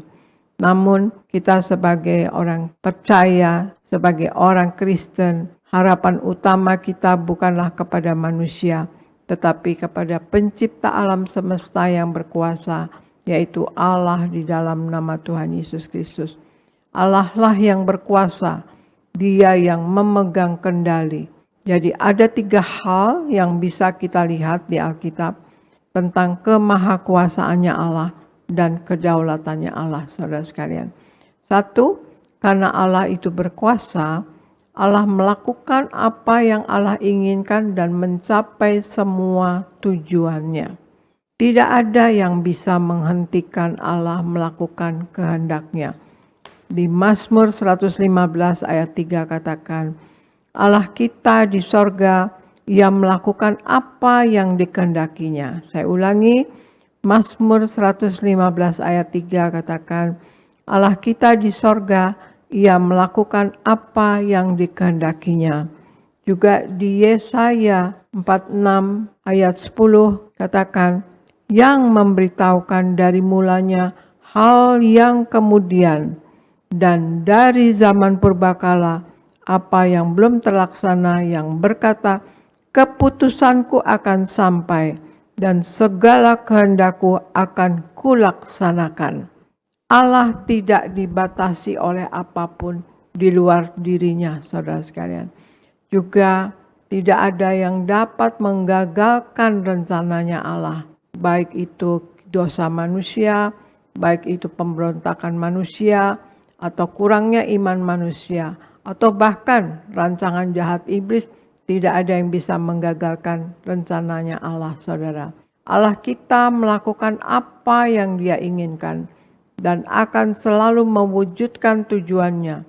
Speaker 4: Namun kita sebagai orang percaya, sebagai orang Kristen, harapan utama kita bukanlah kepada manusia, tetapi kepada pencipta alam semesta yang berkuasa, yaitu Allah di dalam nama Tuhan Yesus Kristus. Allah lah yang berkuasa, Dia yang memegang kendali. Jadi ada 3 hal yang bisa kita lihat di Alkitab tentang kemahakuasaannya Allah dan kedaulatannya Allah, saudara sekalian. 1, karena Allah itu berkuasa, Allah melakukan apa yang Allah inginkan dan mencapai semua tujuannya. Tidak ada yang bisa menghentikan Allah melakukan kehendaknya. Di Mazmur 115 ayat 3 katakan, Allah kita di sorga, Ia melakukan apa yang dikehendakinya. Saya ulangi, Mazmur 115 ayat 3 katakan, Allah kita di sorga, Ia melakukan apa yang dikehendakinya. Juga di Yesaya 46 ayat 10 katakan, yang memberitahukan dari mulanya hal yang kemudian dan dari zaman purbakala apa yang belum terlaksana, yang berkata, keputusanku akan sampai dan segala kehendakku akan kulaksanakan. Allah tidak dibatasi oleh apapun di luar dirinya, saudara sekalian. Juga tidak ada yang dapat menggagalkan rencananya Allah. Baik itu dosa manusia, baik itu pemberontakan manusia, atau kurangnya iman manusia, atau bahkan rancangan jahat iblis, tidak ada yang bisa menggagalkan rencananya Allah, saudara. Allah kita melakukan apa yang Dia inginkan dan akan selalu mewujudkan tujuannya.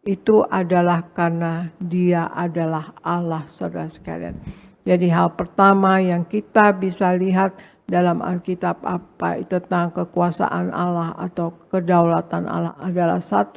Speaker 4: Itu adalah karena Dia adalah Allah, saudara sekalian. Jadi hal pertama yang kita bisa lihat dalam Alkitab apa itu tentang kekuasaan Allah atau kedaulatan Allah adalah 1,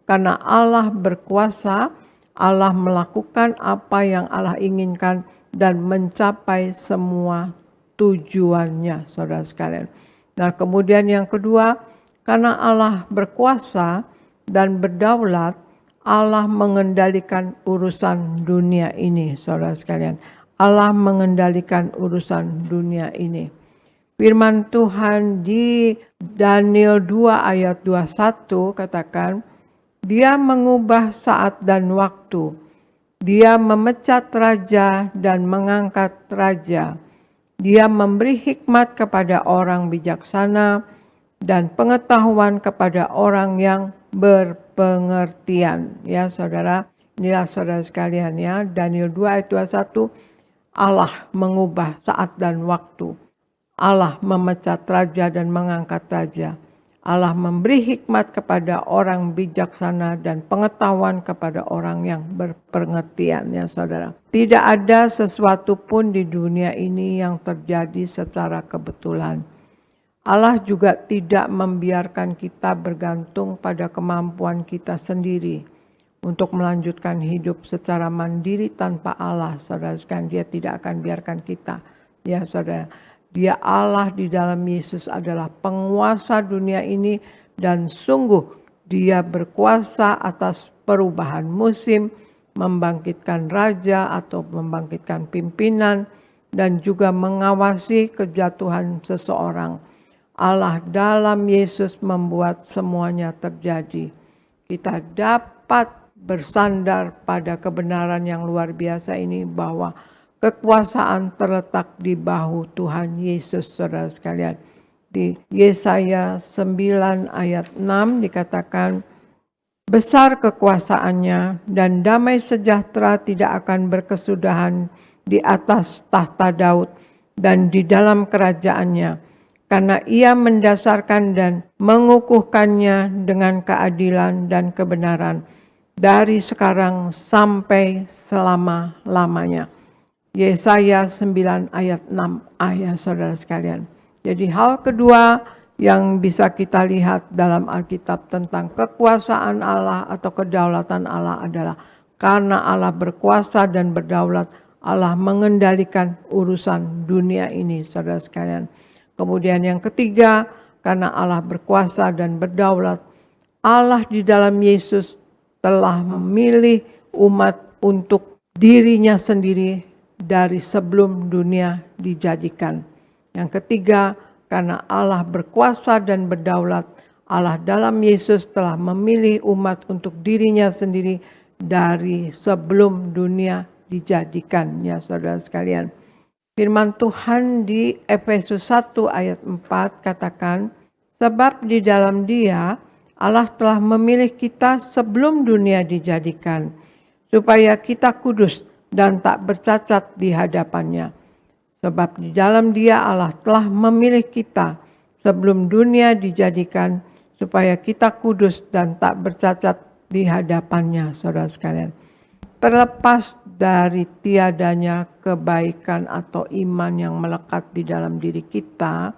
Speaker 4: karena Allah berkuasa, Allah melakukan apa yang Allah inginkan dan mencapai semua tujuannya, saudara sekalian. Nah, kemudian yang kedua, karena Allah berkuasa dan berdaulat, Allah mengendalikan urusan dunia ini, saudara sekalian. Allah mengendalikan urusan dunia ini. Firman Tuhan di Daniel 2 ayat 21 katakan, Dia mengubah saat dan waktu. Dia memecat raja dan mengangkat raja. Dia memberi hikmat kepada orang bijaksana dan pengetahuan kepada orang yang berpengertian. Ya saudara, inilah saudara sekalian ya, Daniel 2 ayat 21, Allah mengubah saat dan waktu. Allah memecat raja dan mengangkat raja. Allah memberi hikmat kepada orang bijaksana dan pengetahuan kepada orang yang berpengertian, ya saudara. Tidak ada sesuatu pun di dunia ini yang terjadi secara kebetulan. Allah juga tidak membiarkan kita bergantung pada kemampuan kita sendiri untuk melanjutkan hidup secara mandiri tanpa Allah. Saudara sekalian, Dia tidak akan biarkan kita, ya saudara. Dia Allah di dalam Yesus adalah penguasa dunia ini dan sungguh Dia berkuasa atas perubahan musim, membangkitkan raja atau membangkitkan pimpinan dan juga mengawasi kejatuhan seseorang. Allah dalam Yesus membuat semuanya terjadi. Kita dapat bersandar pada kebenaran yang luar biasa ini bahwa kekuasaan terletak di bahu Tuhan Yesus, saudara sekalian. Di Yesaya 9 ayat 6 dikatakan, besar kekuasaannya dan damai sejahtera tidak akan berkesudahan di atas tahta Daud dan di dalam kerajaannya. Karena ia mendasarkan dan mengukuhkannya dengan keadilan dan kebenaran dari sekarang sampai selama-lamanya. Yesaya 9 ayat 6a, ya saudara sekalian. Jadi hal kedua yang bisa kita lihat dalam Alkitab tentang kekuasaan Allah atau kedaulatan Allah adalah karena Allah berkuasa dan berdaulat, Allah mengendalikan urusan dunia ini, saudara sekalian. Kemudian yang ketiga, karena Allah berkuasa dan berdaulat, Allah di dalam Yesus telah memilih umat untuk dirinya sendiri dari sebelum dunia dijadikan. Yang ketiga, karena Allah berkuasa dan berdaulat, Allah dalam Yesus telah memilih umat untuk dirinya sendiri dari sebelum dunia dijadikan, ya saudara sekalian. Firman Tuhan di Efesus 1 ayat 4 katakan, sebab di dalam Dia Allah telah memilih kita sebelum dunia dijadikan, supaya kita kudus dan tak bercacat di hadapannya. Sebab di dalam Dia Allah telah memilih kita sebelum dunia dijadikan, supaya kita kudus dan tak bercacat di hadapannya, saudara sekalian. Terlepas dari tiadanya kebaikan atau iman yang melekat di dalam diri kita,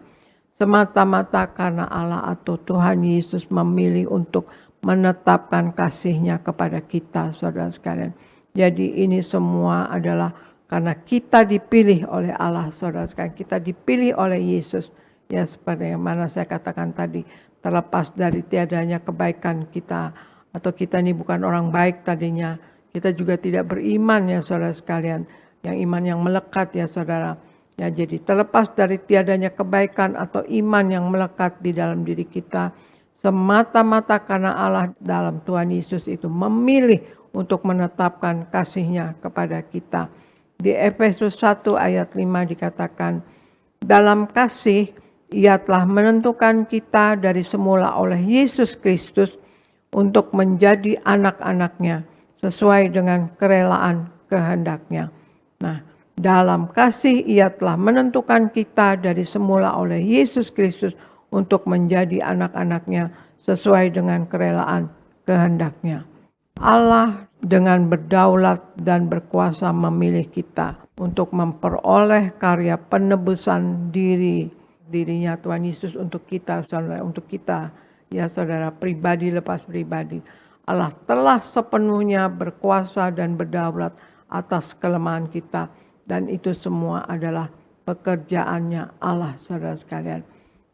Speaker 4: semata-mata karena Allah atau Tuhan Yesus memilih untuk menetapkan kasih-Nya kepada kita, saudara sekalian. Jadi ini semua adalah karena kita dipilih oleh Allah, saudara sekalian. Kita dipilih oleh Yesus. Ya seperti yang mana saya katakan tadi, terlepas dari tiadanya kebaikan kita, atau kita ini bukan orang baik tadinya, kita juga tidak beriman, ya saudara sekalian. Yang iman yang melekat, ya saudara. Ya jadi terlepas dari tiadanya kebaikan atau iman yang melekat di dalam diri kita, semata-mata karena Allah dalam Tuhan Yesus itu memilih untuk menetapkan kasih-Nya kepada kita. Di Efesus 1 ayat 5 dikatakan, dalam kasih Ia telah menentukan kita dari semula oleh Yesus Kristus untuk menjadi anak-anak-Nya sesuai dengan kerelaan kehendak-Nya. Nah, dalam kasih Ia telah menentukan kita dari semula oleh Yesus Kristus untuk menjadi anak-anak-Nya sesuai dengan kerelaan kehendak-Nya. Allah dengan berdaulat dan berkuasa memilih kita untuk memperoleh karya penebusan dirinya Tuhan Yesus untuk kita, saudara, untuk kita, ya saudara, pribadi lepas pribadi. Allah telah sepenuhnya berkuasa dan berdaulat atas kelemahan kita, dan itu semua adalah pekerjaannya Allah, saudara sekalian.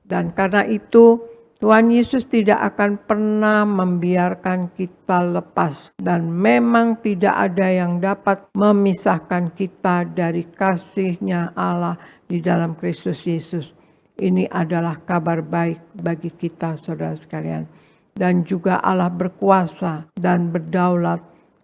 Speaker 4: Dan karena itu Tuhan Yesus tidak akan pernah membiarkan kita lepas, dan memang tidak ada yang dapat memisahkan kita dari kasih-Nya Allah di dalam Kristus Yesus. Ini adalah kabar baik bagi kita, saudara sekalian. Dan juga Allah berkuasa dan berdaulat.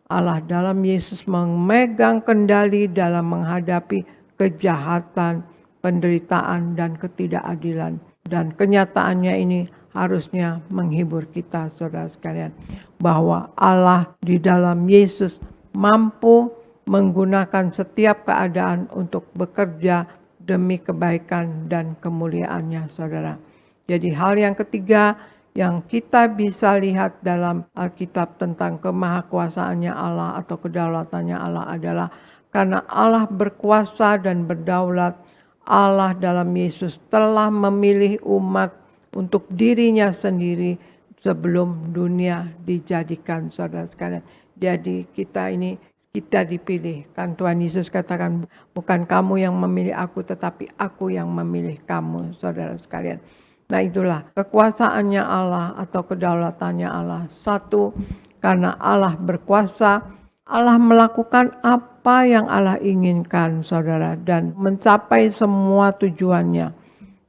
Speaker 4: Allah dalam Yesus memegang kendali dalam menghadapi kejahatan, penderitaan, dan ketidakadilan. Dan kenyataannya ini harusnya menghibur kita, saudara sekalian, bahwa Allah di dalam Yesus mampu menggunakan setiap keadaan untuk bekerja demi kebaikan dan kemuliaannya, saudara. Jadi hal yang ketiga yang kita bisa lihat dalam Alkitab tentang kemahakuasaannya Allah atau kedaulatannya Allah adalah karena Allah berkuasa dan berdaulat, Allah dalam Yesus telah memilih umat untuk dirinya sendiri sebelum dunia dijadikan, saudara sekalian. Jadi kita dipilih. Kan Tuhan Yesus katakan, bukan kamu yang memilih aku, tetapi aku yang memilih kamu, saudara sekalian. Nah itulah kekuasaannya Allah atau kedaulatannya Allah. Satu, karena Allah berkuasa, Allah melakukan apa yang Allah inginkan, saudara, dan mencapai semua tujuannya.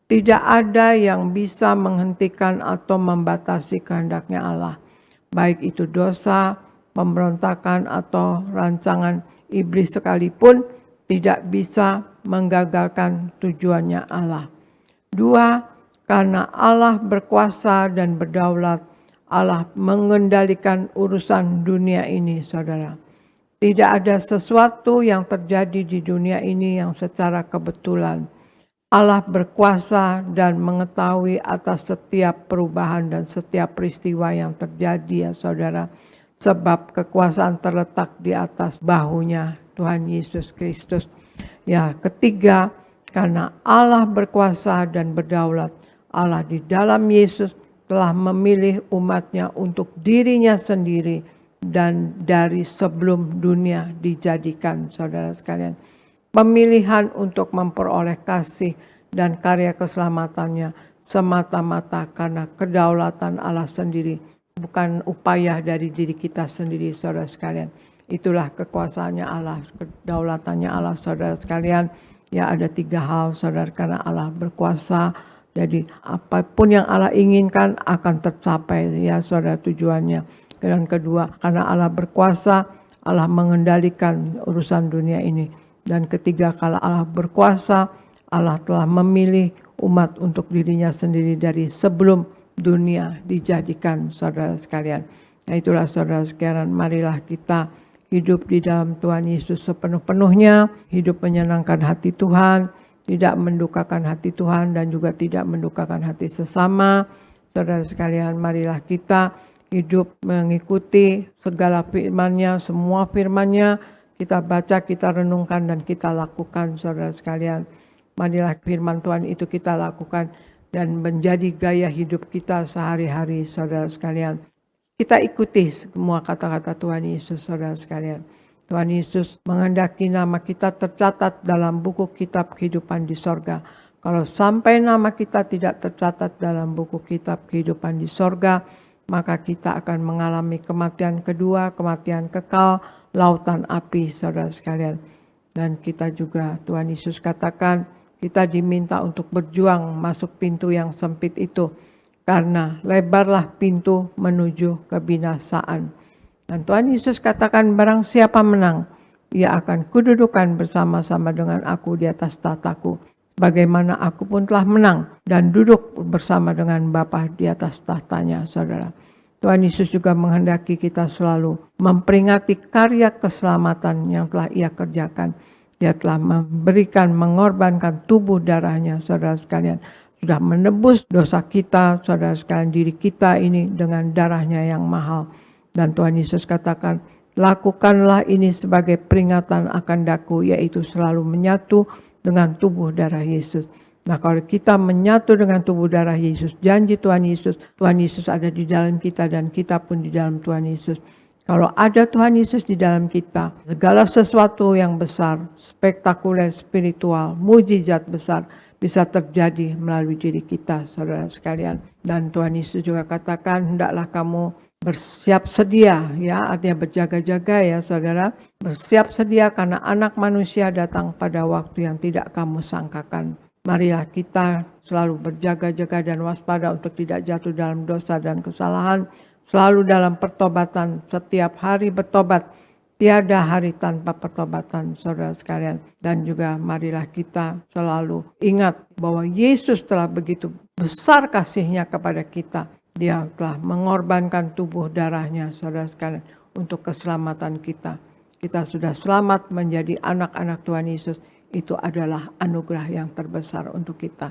Speaker 4: Tidak ada yang bisa menghentikan atau membatasi kehendaknya Allah. Baik itu dosa, pemberontakan, atau rancangan iblis sekalipun tidak bisa menggagalkan tujuannya Allah. Dua, karena Allah berkuasa dan berdaulat, Allah mengendalikan urusan dunia ini, saudara. Tidak ada sesuatu yang terjadi di dunia ini yang secara kebetulan. Allah berkuasa dan mengetahui atas setiap perubahan dan setiap peristiwa yang terjadi, ya saudara. Sebab kekuasaan terletak di atas bahunya Tuhan Yesus Kristus. Ya, ketiga, karena Allah berkuasa dan berdaulat, Allah di dalam Yesus telah memilih umatnya untuk dirinya sendiri dan dari sebelum dunia dijadikan, saudara sekalian. Pemilihan untuk memperoleh kasih dan karya keselamatannya semata-mata karena kedaulatan Allah sendiri, bukan upaya dari diri kita sendiri, saudara sekalian. Itulah kekuasaannya Allah, kedaulatannya Allah, saudara sekalian. Ya, ada tiga hal, saudara, karena Allah berkuasa. Jadi apapun yang Allah inginkan akan tercapai, ya saudara, tujuannya. Dan kedua, karena Allah berkuasa, Allah mengendalikan urusan dunia ini. Dan ketiga, kalau Allah berkuasa, Allah telah memilih umat untuk dirinya sendiri dari sebelum dunia dijadikan, saudara sekalian. Nah itulah saudara sekalian, marilah kita hidup di dalam Tuhan Yesus sepenuh-penuhnya, hidup menyenangkan hati Tuhan, tidak mendukakan hati Tuhan dan juga tidak mendukakan hati sesama. Saudara sekalian, marilah kita hidup mengikuti segala firman-Nya, semua firman-Nya, kita baca, kita renungkan, dan kita lakukan, saudara sekalian. Marilah firman Tuhan itu kita lakukan dan menjadi gaya hidup kita sehari-hari, saudara sekalian. Kita ikuti semua kata-kata Tuhan Yesus, saudara sekalian. Tuhan Yesus menghendaki nama kita tercatat dalam buku kitab kehidupan di sorga. Kalau sampai nama kita tidak tercatat dalam buku kitab kehidupan di sorga, maka kita akan mengalami kematian kedua, kematian kekal, lautan api, saudara sekalian. Dan kita juga, Tuhan Yesus katakan, kita diminta untuk berjuang masuk pintu yang sempit itu. Karena lebarlah pintu menuju kebinasaan. Dan Tuhan Yesus katakan, barang siapa menang, ia akan kududukan bersama-sama dengan aku di atas tahtaku. Bagaimana aku pun telah menang dan duduk bersama dengan Bapa di atas tahtanya, saudara. Tuhan Yesus juga menghendaki kita selalu memperingati karya keselamatan yang telah Ia kerjakan. Dia telah memberikan, mengorbankan tubuh darahnya, saudara sekalian. Sudah menebus dosa kita, saudara sekalian, diri kita ini dengan darahnya yang mahal. Dan Tuhan Yesus katakan, lakukanlah ini sebagai peringatan akan daku, yaitu selalu menyatu dengan tubuh darah Yesus. Nah kalau kita menyatu dengan tubuh darah Yesus, janji Tuhan Yesus ada di dalam kita dan kita pun di dalam Tuhan Yesus. Kalau ada Tuhan Yesus di dalam kita, segala sesuatu yang besar, spektakuler, spiritual, mujizat besar bisa terjadi melalui diri kita, saudara sekalian. Dan Tuhan Yesus juga katakan, hendaklah kamu bersiap sedia, ya, artinya berjaga-jaga, ya saudara. Bersiap sedia karena anak manusia datang pada waktu yang tidak kamu sangkakan. Marilah kita selalu berjaga-jaga dan waspada untuk tidak jatuh dalam dosa dan kesalahan. Selalu dalam pertobatan, setiap hari bertobat. Tiada hari tanpa pertobatan, saudara sekalian. Dan juga marilah kita selalu ingat bahwa Yesus telah begitu besar kasih-Nya kepada kita. Dia telah mengorbankan tubuh darahnya, saudara sekalian, untuk keselamatan kita. Kita sudah selamat menjadi anak-anak Tuhan Yesus. Itu adalah anugerah yang terbesar untuk kita.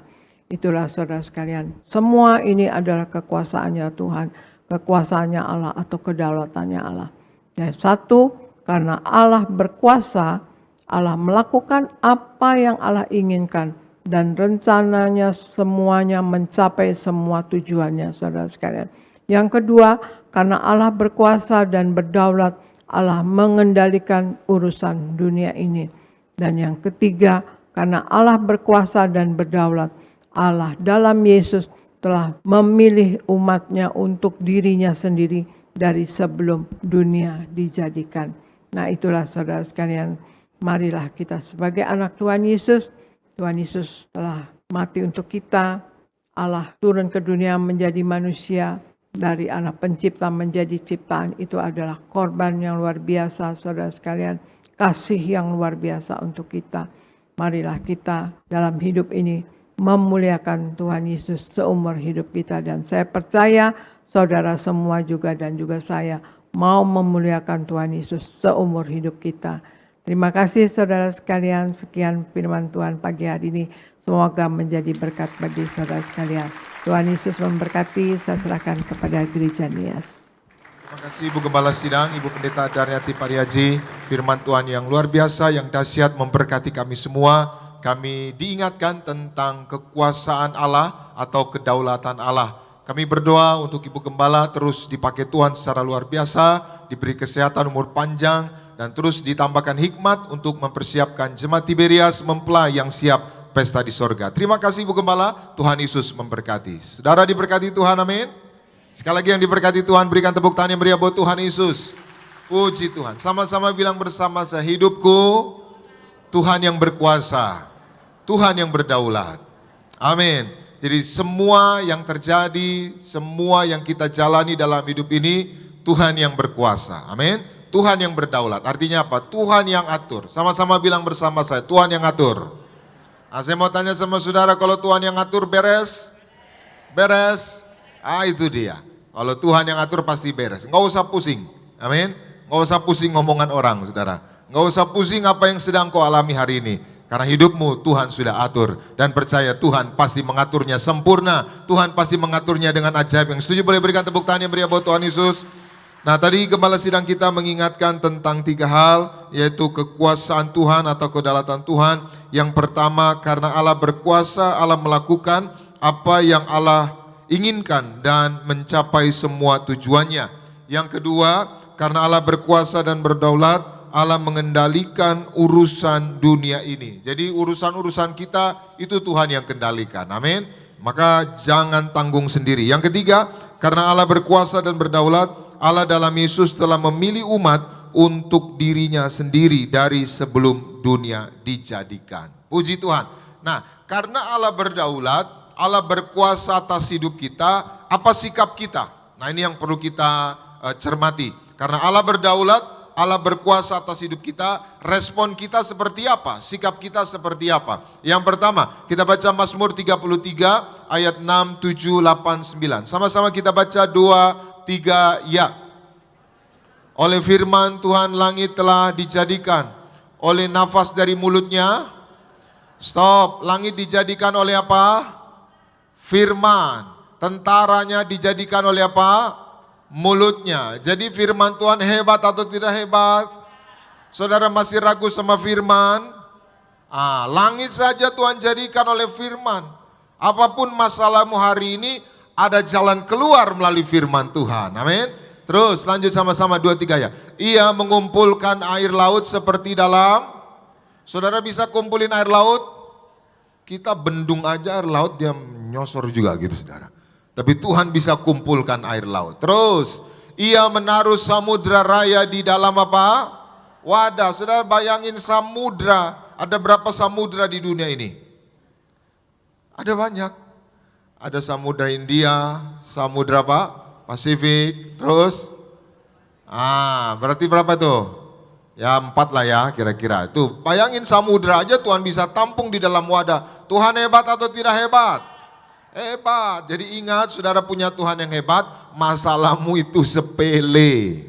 Speaker 4: Itulah saudara sekalian, semua ini adalah kekuasaannya Tuhan, kekuasaannya Allah atau kedaulatannya Allah. Yang satu, karena Allah berkuasa, Allah melakukan apa yang Allah inginkan dan rencananya semuanya mencapai semua tujuannya, saudara sekalian. Yang kedua, karena Allah berkuasa dan berdaulat, Allah mengendalikan urusan dunia ini. Dan yang ketiga, karena Allah berkuasa dan berdaulat, Allah dalam Yesus telah memilih umatnya untuk dirinya sendiri dari sebelum dunia dijadikan. Nah, itulah saudara sekalian, marilah kita sebagai anak Tuhan Yesus. Tuhan Yesus telah mati untuk kita. Allah turun ke dunia menjadi manusia. Dari anak pencipta menjadi ciptaan, itu adalah korban yang luar biasa, saudara sekalian. Kasih yang luar biasa untuk kita. Marilah kita dalam hidup ini memuliakan Tuhan Yesus seumur hidup kita. Dan saya percaya saudara semua juga dan juga saya mau memuliakan Tuhan Yesus seumur hidup kita. Terima kasih saudara sekalian. Sekian firman Tuhan pagi hari ini. Semoga menjadi berkat bagi saudara sekalian. Tuhan Yesus memberkati. Saya serahkan kepada gereja Nias.
Speaker 5: Terima kasih Ibu Gembala Sidang, Ibu Pendeta Daryati Pariaji. Firman Tuhan yang luar biasa, yang dahsyat memberkati kami semua. Kami diingatkan tentang kekuasaan Allah atau kedaulatan Allah. Kami berdoa untuk Ibu Gembala terus dipakai Tuhan secara luar biasa, diberi kesehatan, umur panjang, dan terus ditambahkan hikmat untuk mempersiapkan jemaat Tiberias mempelai yang siap pesta di sorga. Terima kasih Ibu Gembala, Tuhan Yesus memberkati. Saudara diberkati Tuhan, amin. Sekali lagi yang diberkati Tuhan, berikan tepuk tangan yang meriah buat Tuhan Yesus. Puji Tuhan. Sama-sama bilang bersama saya, hidupku Tuhan yang berkuasa, Tuhan yang berdaulat. Amin. Jadi semua yang terjadi, semua yang kita jalani dalam hidup ini, Tuhan yang berkuasa. Amin. Tuhan yang berdaulat. Artinya apa? Tuhan yang atur. Sama-sama bilang bersama saya, Tuhan yang atur. Nah, saya mau tanya sama saudara, kalau Tuhan yang atur beres? Beres? Itu dia. Kalau Tuhan yang atur pasti beres. Nggak usah pusing. Amin. Nggak usah pusing ngomongan orang, saudara. Nggak usah pusing apa yang sedang kau alami hari ini. Karena hidupmu Tuhan sudah atur. Dan percaya Tuhan pasti mengaturnya sempurna. Tuhan pasti mengaturnya dengan ajaib. Yang setuju boleh berikan tepuk tangan yang meriah buat Tuhan Yesus. Nah, tadi Gembala Sidang kita mengingatkan tentang 3 hal, yaitu kekuasaan Tuhan atau kedaulatan Tuhan. Yang pertama, karena Allah berkuasa, Allah melakukan apa yang Allah inginkan dan mencapai semua tujuannya. Yang kedua, karena Allah berkuasa dan berdaulat, Allah mengendalikan urusan dunia ini. Jadi urusan-urusan kita itu Tuhan yang kendalikan. Amin. Maka jangan tanggung sendiri. Yang ketiga, karena Allah berkuasa dan berdaulat, Allah dalam Yesus telah memilih umat untuk dirinya sendiri dari sebelum dunia dijadikan. Puji Tuhan. Nah, karena Allah berdaulat, Allah berkuasa atas hidup kita, apa sikap kita? Nah, ini yang perlu kita cermati. Karena Allah berdaulat, Allah berkuasa atas hidup kita, respon kita seperti apa? Sikap kita seperti apa? Yang pertama, kita baca Mazmur 33 ayat 6, 7, 8, 9. Sama-sama kita baca 2, 3, ya. Oleh firman Tuhan langit telah dijadikan, oleh nafas dari mulutnya. Stop, langit dijadikan oleh apa? Firman. Tentaranya dijadikan oleh apa? Mulutnya. Jadi firman Tuhan hebat atau tidak hebat? Saudara masih ragu sama firman? Langit saja Tuhan jadikan oleh firman. Apapun masalahmu hari ini, ada jalan keluar melalui firman Tuhan. Amin. Terus lanjut sama-sama 2, 3 ya. Ia mengumpulkan air laut seperti dalam. Saudara bisa kumpulin air laut? Kita bendung aja air laut dia nyosor juga gitu saudara. Tapi Tuhan bisa kumpulkan air laut. Terus, ia menaruh samudra raya di dalam apa? Wadah. Saudara bayangin samudra. Ada berapa samudra di dunia ini? Ada banyak. Ada samudra India, samudra apa? Pasifik. Terus? Berarti berapa tuh? Ya 4 lah ya kira-kira. Itu bayangin samudra aja Tuhan bisa tampung di dalam wadah. Tuhan hebat atau tidak hebat? Hebat. Jadi ingat, saudara punya Tuhan yang hebat, masalahmu itu sepele.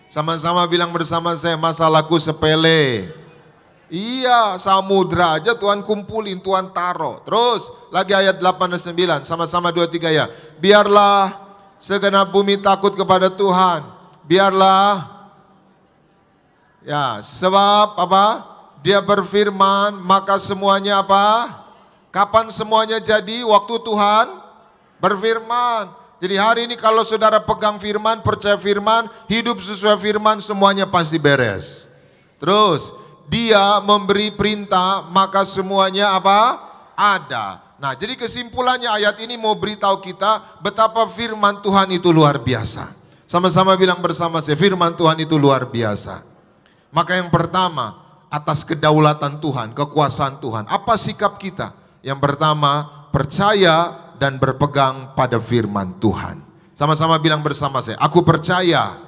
Speaker 5: Sama-sama bilang bersama saya, masalahku sepele. Iya, samudra aja Tuhan kumpulin, Tuhan taruh. Terus, lagi ayat 8 dan 9, sama-sama 2, 3 ya. Biarlah segenap bumi takut kepada Tuhan. Biarlah, ya, sebab apa? Dia berfirman, maka semuanya apa? Kapan semuanya jadi? Waktu Tuhan berfirman. Jadi hari ini kalau saudara pegang firman, percaya firman, hidup sesuai firman, semuanya pasti beres. Terus, dia memberi perintah, maka semuanya apa? Ada. Nah, jadi kesimpulannya ayat ini mau beritahu kita betapa firman Tuhan itu luar biasa. Sama-sama bilang bersama saya, firman Tuhan itu luar biasa. Maka yang pertama, atas kedaulatan Tuhan, kekuasaan Tuhan. Apa sikap kita? Yang pertama, percaya dan berpegang pada firman Tuhan. Sama-sama bilang bersama saya, aku percaya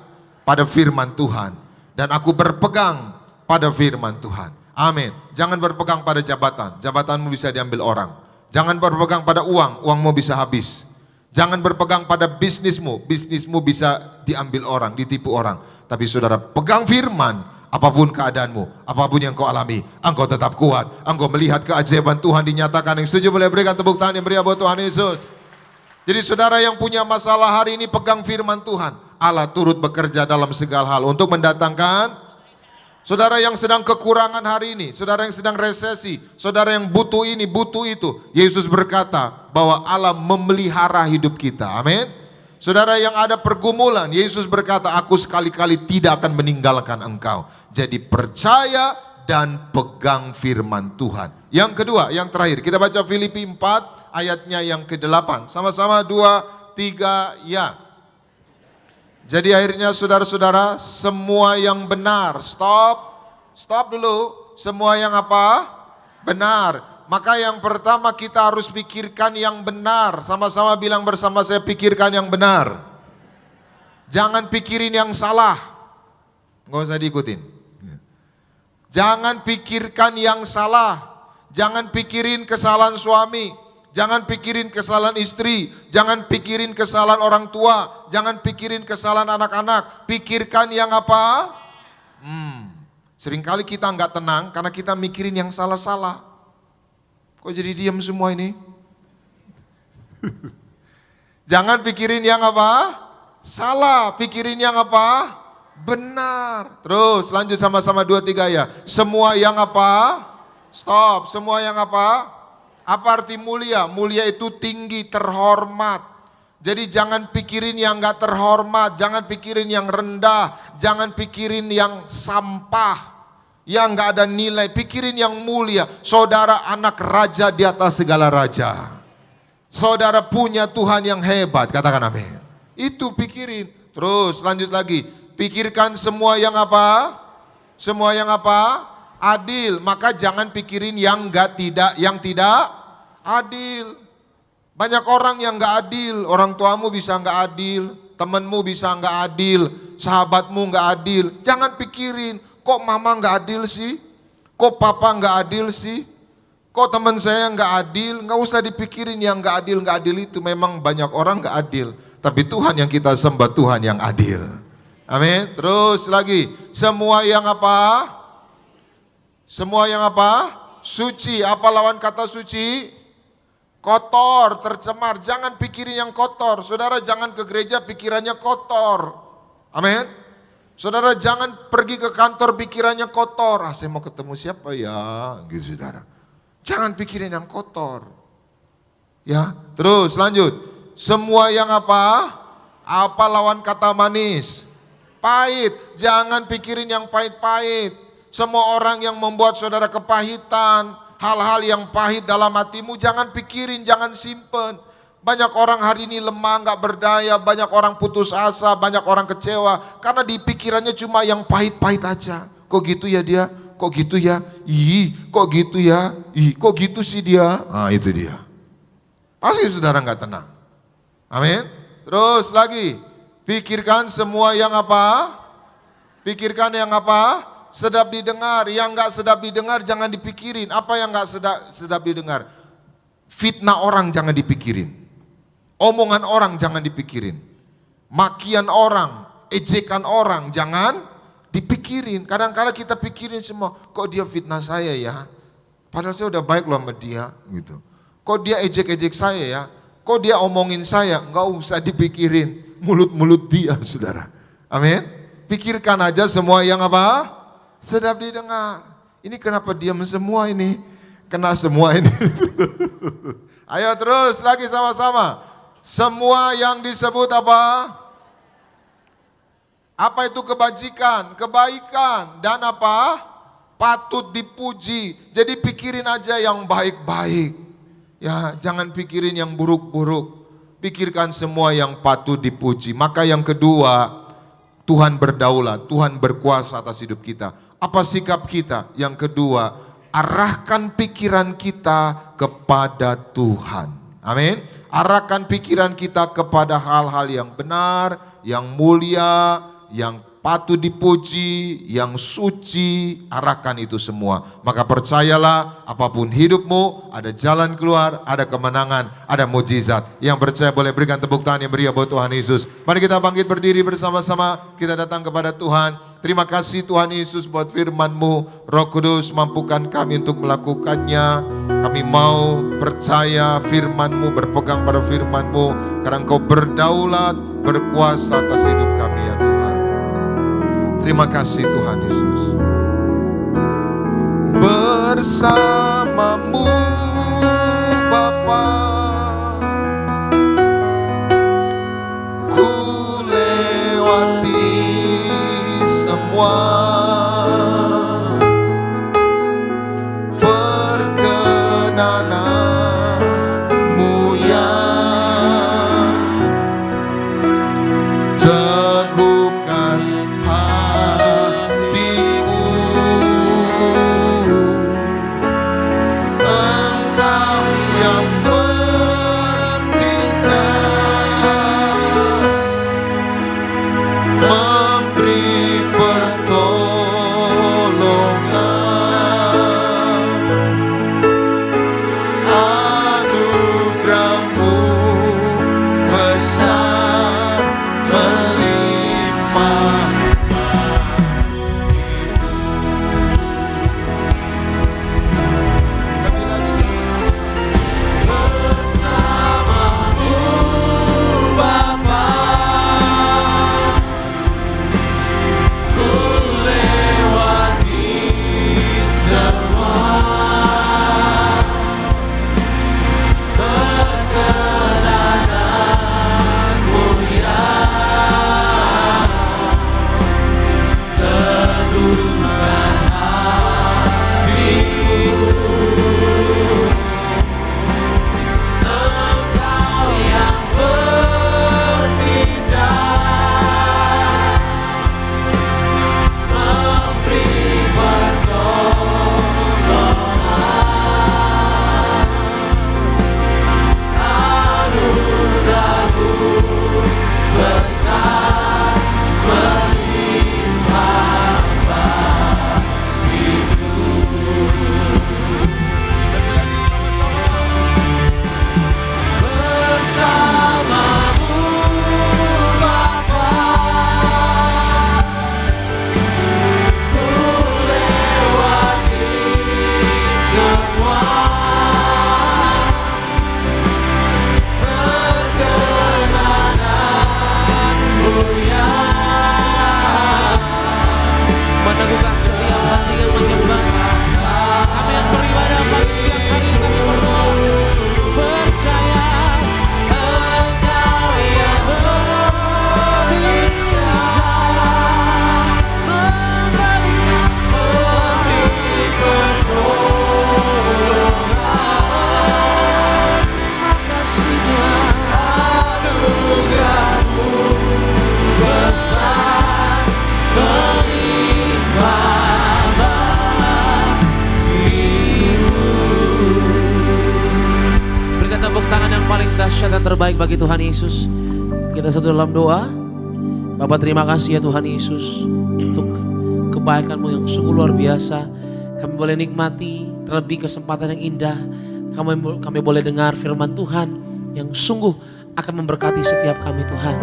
Speaker 5: pada firman Tuhan. Dan aku berpegang pada firman Tuhan. Amin. Jangan berpegang pada jabatan, jabatanmu bisa diambil orang. Jangan berpegang pada uang, uangmu bisa habis. Jangan berpegang pada bisnismu, bisnismu bisa diambil orang, ditipu orang. Tapi saudara pegang firman. Apapun keadaanmu, apapun yang kau alami, engkau tetap kuat. Engkau melihat keajaiban Tuhan dinyatakan. Yang setuju boleh berikan tepuk tangan yang meriah buat Tuhan Yesus. Jadi saudara yang punya masalah hari ini pegang firman Tuhan. Allah turut bekerja dalam segala hal untuk mendatangkan. Saudara yang sedang kekurangan hari ini, saudara yang sedang resesi, saudara yang butuh ini, butuh itu. Yesus berkata bahwa Allah memelihara hidup kita. Amin. Saudara yang ada pergumulan, Yesus berkata, aku sekali-kali tidak akan meninggalkan engkau. Jadi percaya dan pegang firman Tuhan. Yang kedua, yang terakhir, kita baca Filipi 4 ayatnya yang ke-8. Sama-sama 2, 3, ya. Jadi akhirnya saudara-saudara, semua yang benar, stop dulu. Semua yang apa? Benar. Maka yang pertama kita harus pikirkan yang benar. Sama-sama bilang bersama saya, pikirkan yang benar. Jangan pikirin yang salah. Nggak usah diikutin. Jangan pikirkan yang salah. Jangan pikirin kesalahan suami. Jangan pikirin kesalahan istri. Jangan pikirin kesalahan orang tua. Jangan pikirin kesalahan anak-anak. Pikirkan yang apa? Seringkali kita nggak tenang karena kita mikirin yang salah-salah. Kok jadi diam semua ini? Jangan pikirin yang apa? Salah. Pikirin yang apa? Benar. Terus lanjut sama-sama 2, 3 ya. Semua yang apa? Stop. Semua yang apa? Apa arti mulia? Mulia itu tinggi, terhormat. Jadi jangan pikirin yang gak terhormat. Jangan pikirin yang rendah. Jangan pikirin yang sampah. Yang gak ada nilai. Pikirin yang mulia. Saudara anak raja di atas segala raja. Saudara punya Tuhan yang hebat. Katakan amin. Itu pikirin. Terus lanjut lagi. Pikirkan semua yang apa? Semua yang apa? Adil. Maka jangan pikirin yang tidak adil. Banyak orang yang gak adil. Orang tuamu bisa gak adil. Temenmu bisa gak adil. Sahabatmu gak adil. Jangan pikirin, kok mama gak adil sih? Kok papa gak adil sih? Kok teman saya gak adil? Gak usah dipikirin yang gak adil itu. Memang banyak orang gak adil. Tapi Tuhan yang kita sembah, Tuhan yang adil. Amin. Terus lagi, semua yang apa? Semua yang apa? Suci. Apa lawan kata suci? Kotor, tercemar. Jangan pikirin yang kotor. Saudara jangan ke gereja pikirannya kotor. Amin. Saudara jangan pergi ke kantor pikirannya kotor. Saya mau ketemu siapa ya? Gitu saudara. Jangan pikirin yang kotor. Ya, terus lanjut. Semua yang apa? Apa lawan kata manis? Pahit. Jangan pikirin yang pahit-pahit. Semua orang yang membuat saudara kepahitan, hal-hal yang pahit dalam hatimu, jangan pikirin, jangan simpen. Banyak orang hari ini lemah, gak berdaya, banyak orang putus asa, banyak orang kecewa, karena di pikirannya cuma yang pahit-pahit aja. Kok gitu ya dia? Kok gitu ya? Kok gitu ya? Kok gitu sih dia? Nah itu dia. Pasti saudara gak tenang. Amin. Terus lagi, pikirkan semua yang apa? Pikirkan yang apa? Sedap didengar. Yang gak sedap didengar jangan dipikirin. Apa yang gak sedap didengar? Fitnah orang jangan dipikirin. Omongan orang jangan dipikirin. Makian orang, ejekan orang jangan dipikirin. Kadang-kadang kita pikirin semua, kok dia fitnah saya ya? Padahal saya udah baik loh sama dia gitu. Kok dia ejek-ejek saya ya? Kok dia omongin saya? Enggak usah dipikirin. Mulut-mulut dia, saudara. Amin. Pikirkan aja semua yang apa? Sedap didengar. Ini kenapa diam semua ini? Kena semua ini. Ayo terus lagi sama-sama. Semua yang disebut apa? Apa itu kebajikan? Kebaikan dan apa? Patut dipuji. Jadi pikirin aja yang baik-baik. Ya, jangan pikirin yang buruk-buruk. Pikirkan semua yang patut dipuji. Maka yang kedua, Tuhan berdaulat, Tuhan berkuasa atas hidup kita. Apa sikap kita? Yang kedua, arahkan pikiran kita kepada Tuhan. Amin. Arahkan pikiran kita kepada hal-hal yang benar, yang mulia, yang patut dipuji, yang suci. Arahkan itu semua. Maka percayalah, apapun hidupmu, ada jalan keluar, ada kemenangan, ada mujizat. Yang percaya boleh berikan tepuk tangan yang meriah buat Tuhan Yesus. Mari kita bangkit berdiri bersama-sama. Kita datang kepada Tuhan. Terima kasih Tuhan Yesus buat firman-Mu. Roh Kudus, mampukan kami untuk melakukannya. Kami mau percaya firman-Mu, berpegang pada firman-Mu. Karena Engkau berdaulat, berkuasa atas hidup kami ya Tuhan. Terima kasih Tuhan Yesus. Bersama-Mu Bapa, ku lewati semua perkenanan-Mu yang teguhkan hatiku. Engkau yang bertindak, memberi pertolongan, anugerah-Mu besar melimpah. Kami lagi bersama-Mu Bapa, ku lewati semua perkenanan-Mu yang teguhkan hatiku. Engkau yang bertindak, memberi pertolongan, anugerah-Mu besar melimpah bagiku. Bersama-Mu Bapa, ku lewati semua perkenanan-Mu yang
Speaker 1: Meneguhkan setiap hati yang menyembah. Kami yang beribadah pagi siang hari ini kami berdoa. Percaya Engkau yang bertindak, memberikan pertolongan. Terima kasih Tuhan. Anugerah-Mu besar melimpah bagiku. Berikan tepuk tangan yang paling dahsyat dan terbaik bagi Tuhan Yesus. Kita satu dalam doa. Bapa, terima kasih ya Tuhan Yesus untuk kebaikan-Mu yang sungguh luar biasa. Kami boleh nikmati terlebih kesempatan yang indah. Kami boleh dengar firman Tuhan yang sungguh akan memberkati setiap kami Tuhan.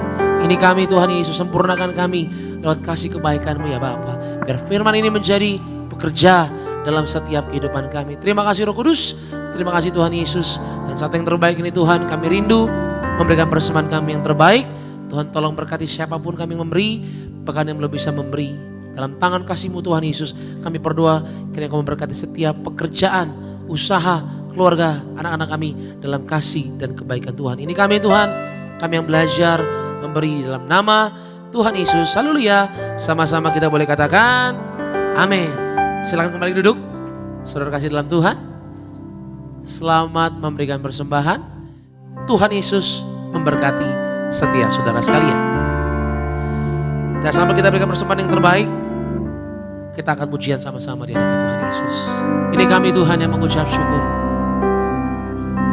Speaker 1: Ini kami Tuhan Yesus, sempurnakan kami lewat kasih kebaikan-Mu ya Bapa. Biar firman ini menjadi bekerja dalam setiap kehidupan kami. Terima kasih Roh Kudus, terima kasih Tuhan Yesus. Dan saat yang terbaik ini Tuhan, kami rindu memberikan persembahan kami yang terbaik. Tuhan tolong berkati siapapun kami memberi, bahkan yang belum bisa memberi. Dalam tangan kasih-Mu Tuhan Yesus, kami berdoa kiranya Kau memberkati setiap pekerjaan, usaha, keluarga, anak-anak kami dalam kasih dan kebaikan Tuhan. Ini kami Tuhan, kami yang belajar memberi dalam nama Tuhan Yesus. Haleluya. Sama-sama kita boleh katakan amin. Silakan kembali duduk. Saudara kasih dalam Tuhan, selamat memberikan persembahan. Tuhan Yesus memberkati setiap saudara sekalian. Dan sampai kita berikan persembahan yang terbaik, kita akan pujian sama-sama di hadapan Tuhan Yesus. Ini kami Tuhan yang mengucap syukur.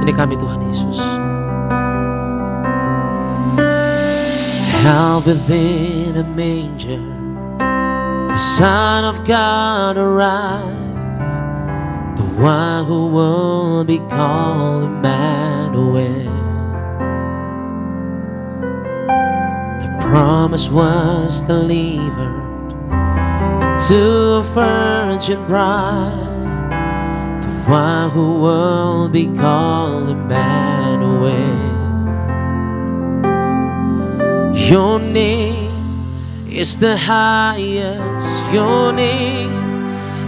Speaker 1: Ini kami Tuhan Yesus. How within a manger the Son of God arrived, the one who will be called Emmanuel. The promise was delivered to a virgin bride, the one who will be called Emmanuel. Your name is the highest, your name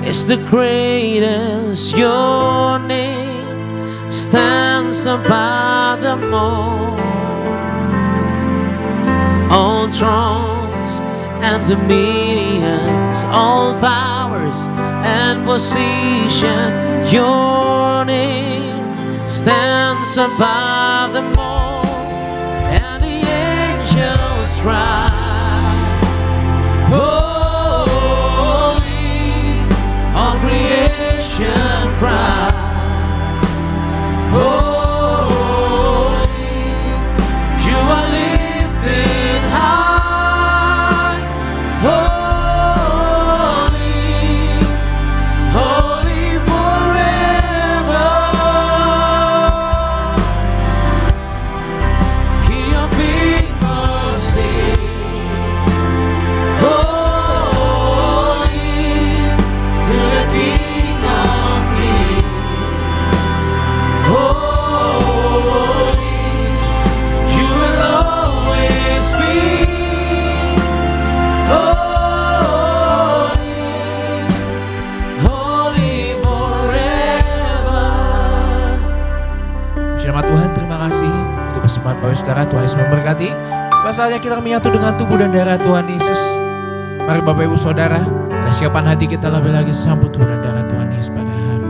Speaker 1: is the greatest, your name stands above them all. All thrones and dominions, all powers and position, your name stands above them all. And the angels cry, holy, all creation cries, holy, you are lifted high, holy, holy forever. Hear your people sing, holy to the King of Kings, holy, you will always be holy, holy forever.
Speaker 2: Selamat Tuhan, terima kasih untuk persembahan Bapak Saudara. Tuhan Yesus memberkati. Pasalnya kita menyatu dengan tubuh dan darah Tuhan Yesus. Mari Bapak Ibu Saudara, ada siapan hati kita lebih lagi sambut tubuh dan darah Tuhan Yesus pada hari.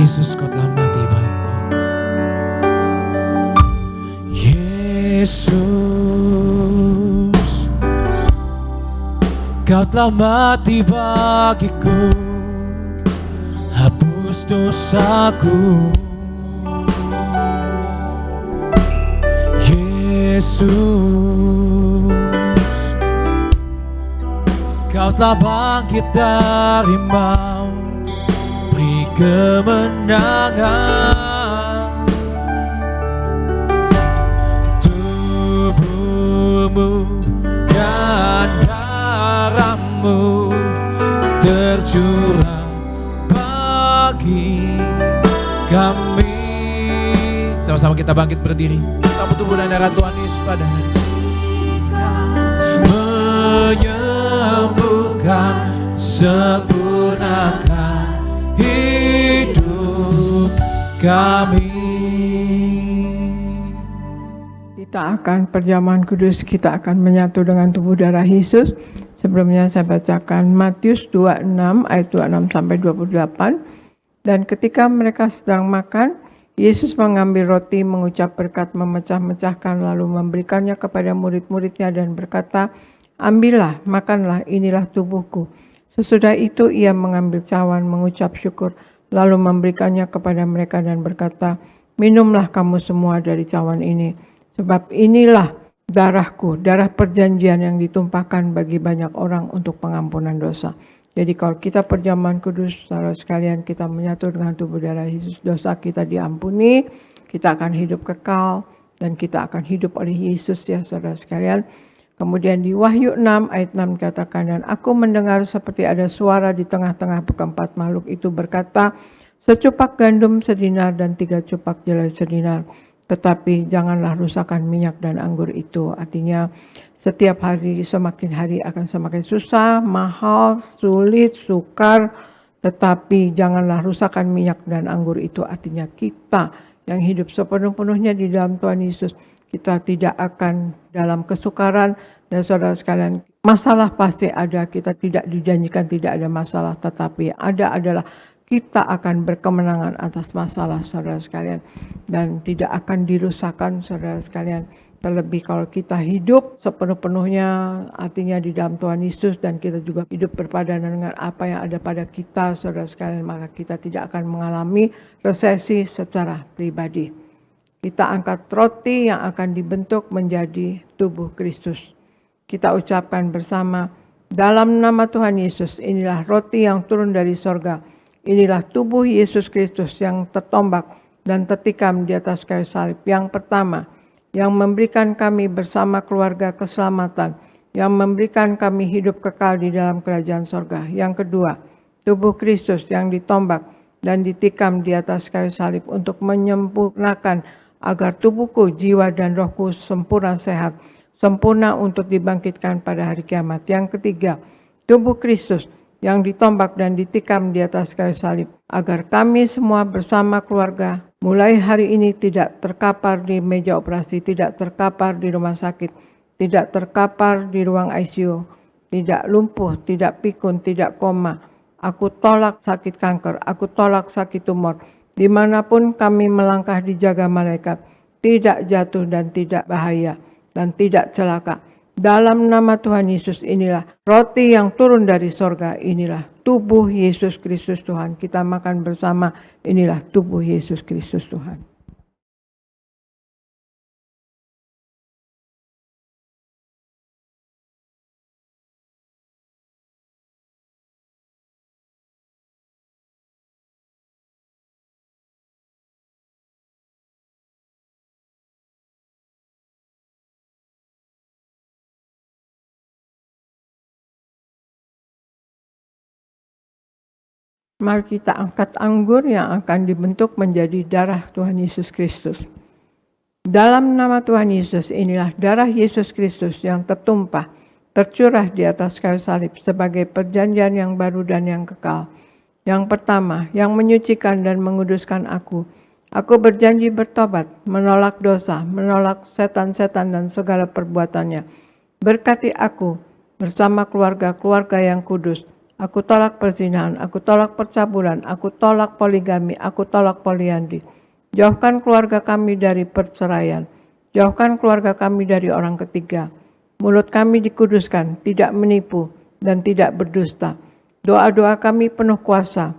Speaker 2: Yesus, Kau telah mati bagiku. Yesus, Kau telah mati bagiku, hapus dosaku. Yesus, Kau telah bangkit dari maut, beri kemenangan. Tubuhmu dan darahmu tercurah bagi kami. Sama-sama kita bangkit berdiri, sambut tubuh dan darah Tuhan Yesus pada hari ini. Menyembuhkan, sempurnakan hidup kami.
Speaker 4: Kita akan perjamuan kudus, kita akan menyatu dengan tubuh darah Yesus. Sebelumnya saya bacakan Matius 26 ayat 26 sampai 28. Dan ketika mereka sedang makan, Yesus mengambil roti, mengucap berkat, memecah-mecahkan, lalu memberikannya kepada murid-muridnya dan berkata, ambillah, makanlah, inilah tubuhku. Sesudah itu ia mengambil cawan, mengucap syukur, lalu memberikannya kepada mereka dan berkata, minumlah kamu semua dari cawan ini, sebab inilah darahku, darah perjanjian yang ditumpahkan bagi banyak orang untuk pengampunan dosa. Jadi kalau kita perjamuan kudus, saudara sekalian, kita menyatu dengan tubuh darah Yesus, dosa kita diampuni, kita akan hidup kekal dan kita akan hidup oleh Yesus ya saudara sekalian. Kemudian di Wahyu 6 ayat 6 dikatakan, dan aku mendengar seperti ada suara di tengah-tengah keempat makhluk itu berkata, secupak gandum sedinar dan 3 cupak jelai sedinar, tetapi janganlah rusakkan minyak dan anggur itu. Artinya setiap hari semakin hari akan semakin susah, mahal, sulit, sukar, tetapi janganlah rusakkan minyak dan anggur itu. Artinya kita yang hidup sepenuh-penuhnya di dalam Tuhan Yesus, kita tidak akan dalam kesukaran. Dan saudara sekalian, masalah pasti ada, kita tidak dijanjikan tidak ada masalah, tetapi ada adalah kita akan berkemenangan atas masalah saudara sekalian, dan tidak akan dirusakkan saudara sekalian. Terlebih kalau kita hidup sepenuh-penuhnya, artinya di dalam Tuhan Yesus, dan kita juga hidup berpadanan dengan apa yang ada pada kita saudara sekalian, maka kita tidak akan mengalami resesi secara pribadi. Kita angkat roti yang akan dibentuk menjadi tubuh Kristus. Kita ucapkan bersama, dalam nama Tuhan Yesus, inilah roti yang turun dari sorga. Inilah tubuh Yesus Kristus yang tertombak dan tertikam di atas kayu salib. Yang pertama, yang memberikan kami bersama keluarga keselamatan, yang memberikan kami hidup kekal di dalam kerajaan sorga. Yang kedua, tubuh Kristus yang ditombak dan ditikam di atas kayu salib untuk menyempurnakan agar tubuhku, jiwa, dan rohku sempurna sehat, sempurna untuk dibangkitkan pada hari kiamat. Yang ketiga, tubuh Kristus yang ditombak dan ditikam di atas kayu salib, agar kami semua bersama keluarga mulai hari ini tidak terkapar di meja operasi, tidak terkapar di rumah sakit, tidak terkapar di ruang ICU, tidak lumpuh, tidak pikun, tidak koma. Aku tolak sakit kanker, aku tolak sakit tumor. Dimanapun kami melangkah dijaga malaikat, tidak jatuh dan tidak bahaya dan tidak celaka. Dalam nama Tuhan Yesus, inilah roti yang turun dari sorga, inilah tubuh Yesus Kristus Tuhan. Kita makan bersama, inilah tubuh Yesus Kristus Tuhan. Mari kita angkat anggur yang akan dibentuk menjadi darah Tuhan Yesus Kristus. Dalam nama Tuhan Yesus, inilah darah Yesus Kristus yang tertumpah, tercurah di atas kayu salib sebagai perjanjian yang baru dan yang kekal. Yang pertama, yang menyucikan dan menguduskan aku. Aku berjanji bertobat, menolak dosa, menolak setan-setan dan segala perbuatannya. Berkati aku bersama keluarga-keluarga yang kudus. Aku tolak perzinahan, aku tolak percabulan, aku tolak poligami, aku tolak poliandri. Jauhkan keluarga kami dari perceraian. Jauhkan keluarga kami dari orang ketiga. Mulut kami dikuduskan, tidak menipu dan tidak berdusta. Doa-doa kami penuh kuasa.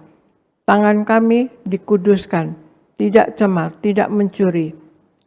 Speaker 4: Tangan kami dikuduskan, tidak cemar, tidak mencuri.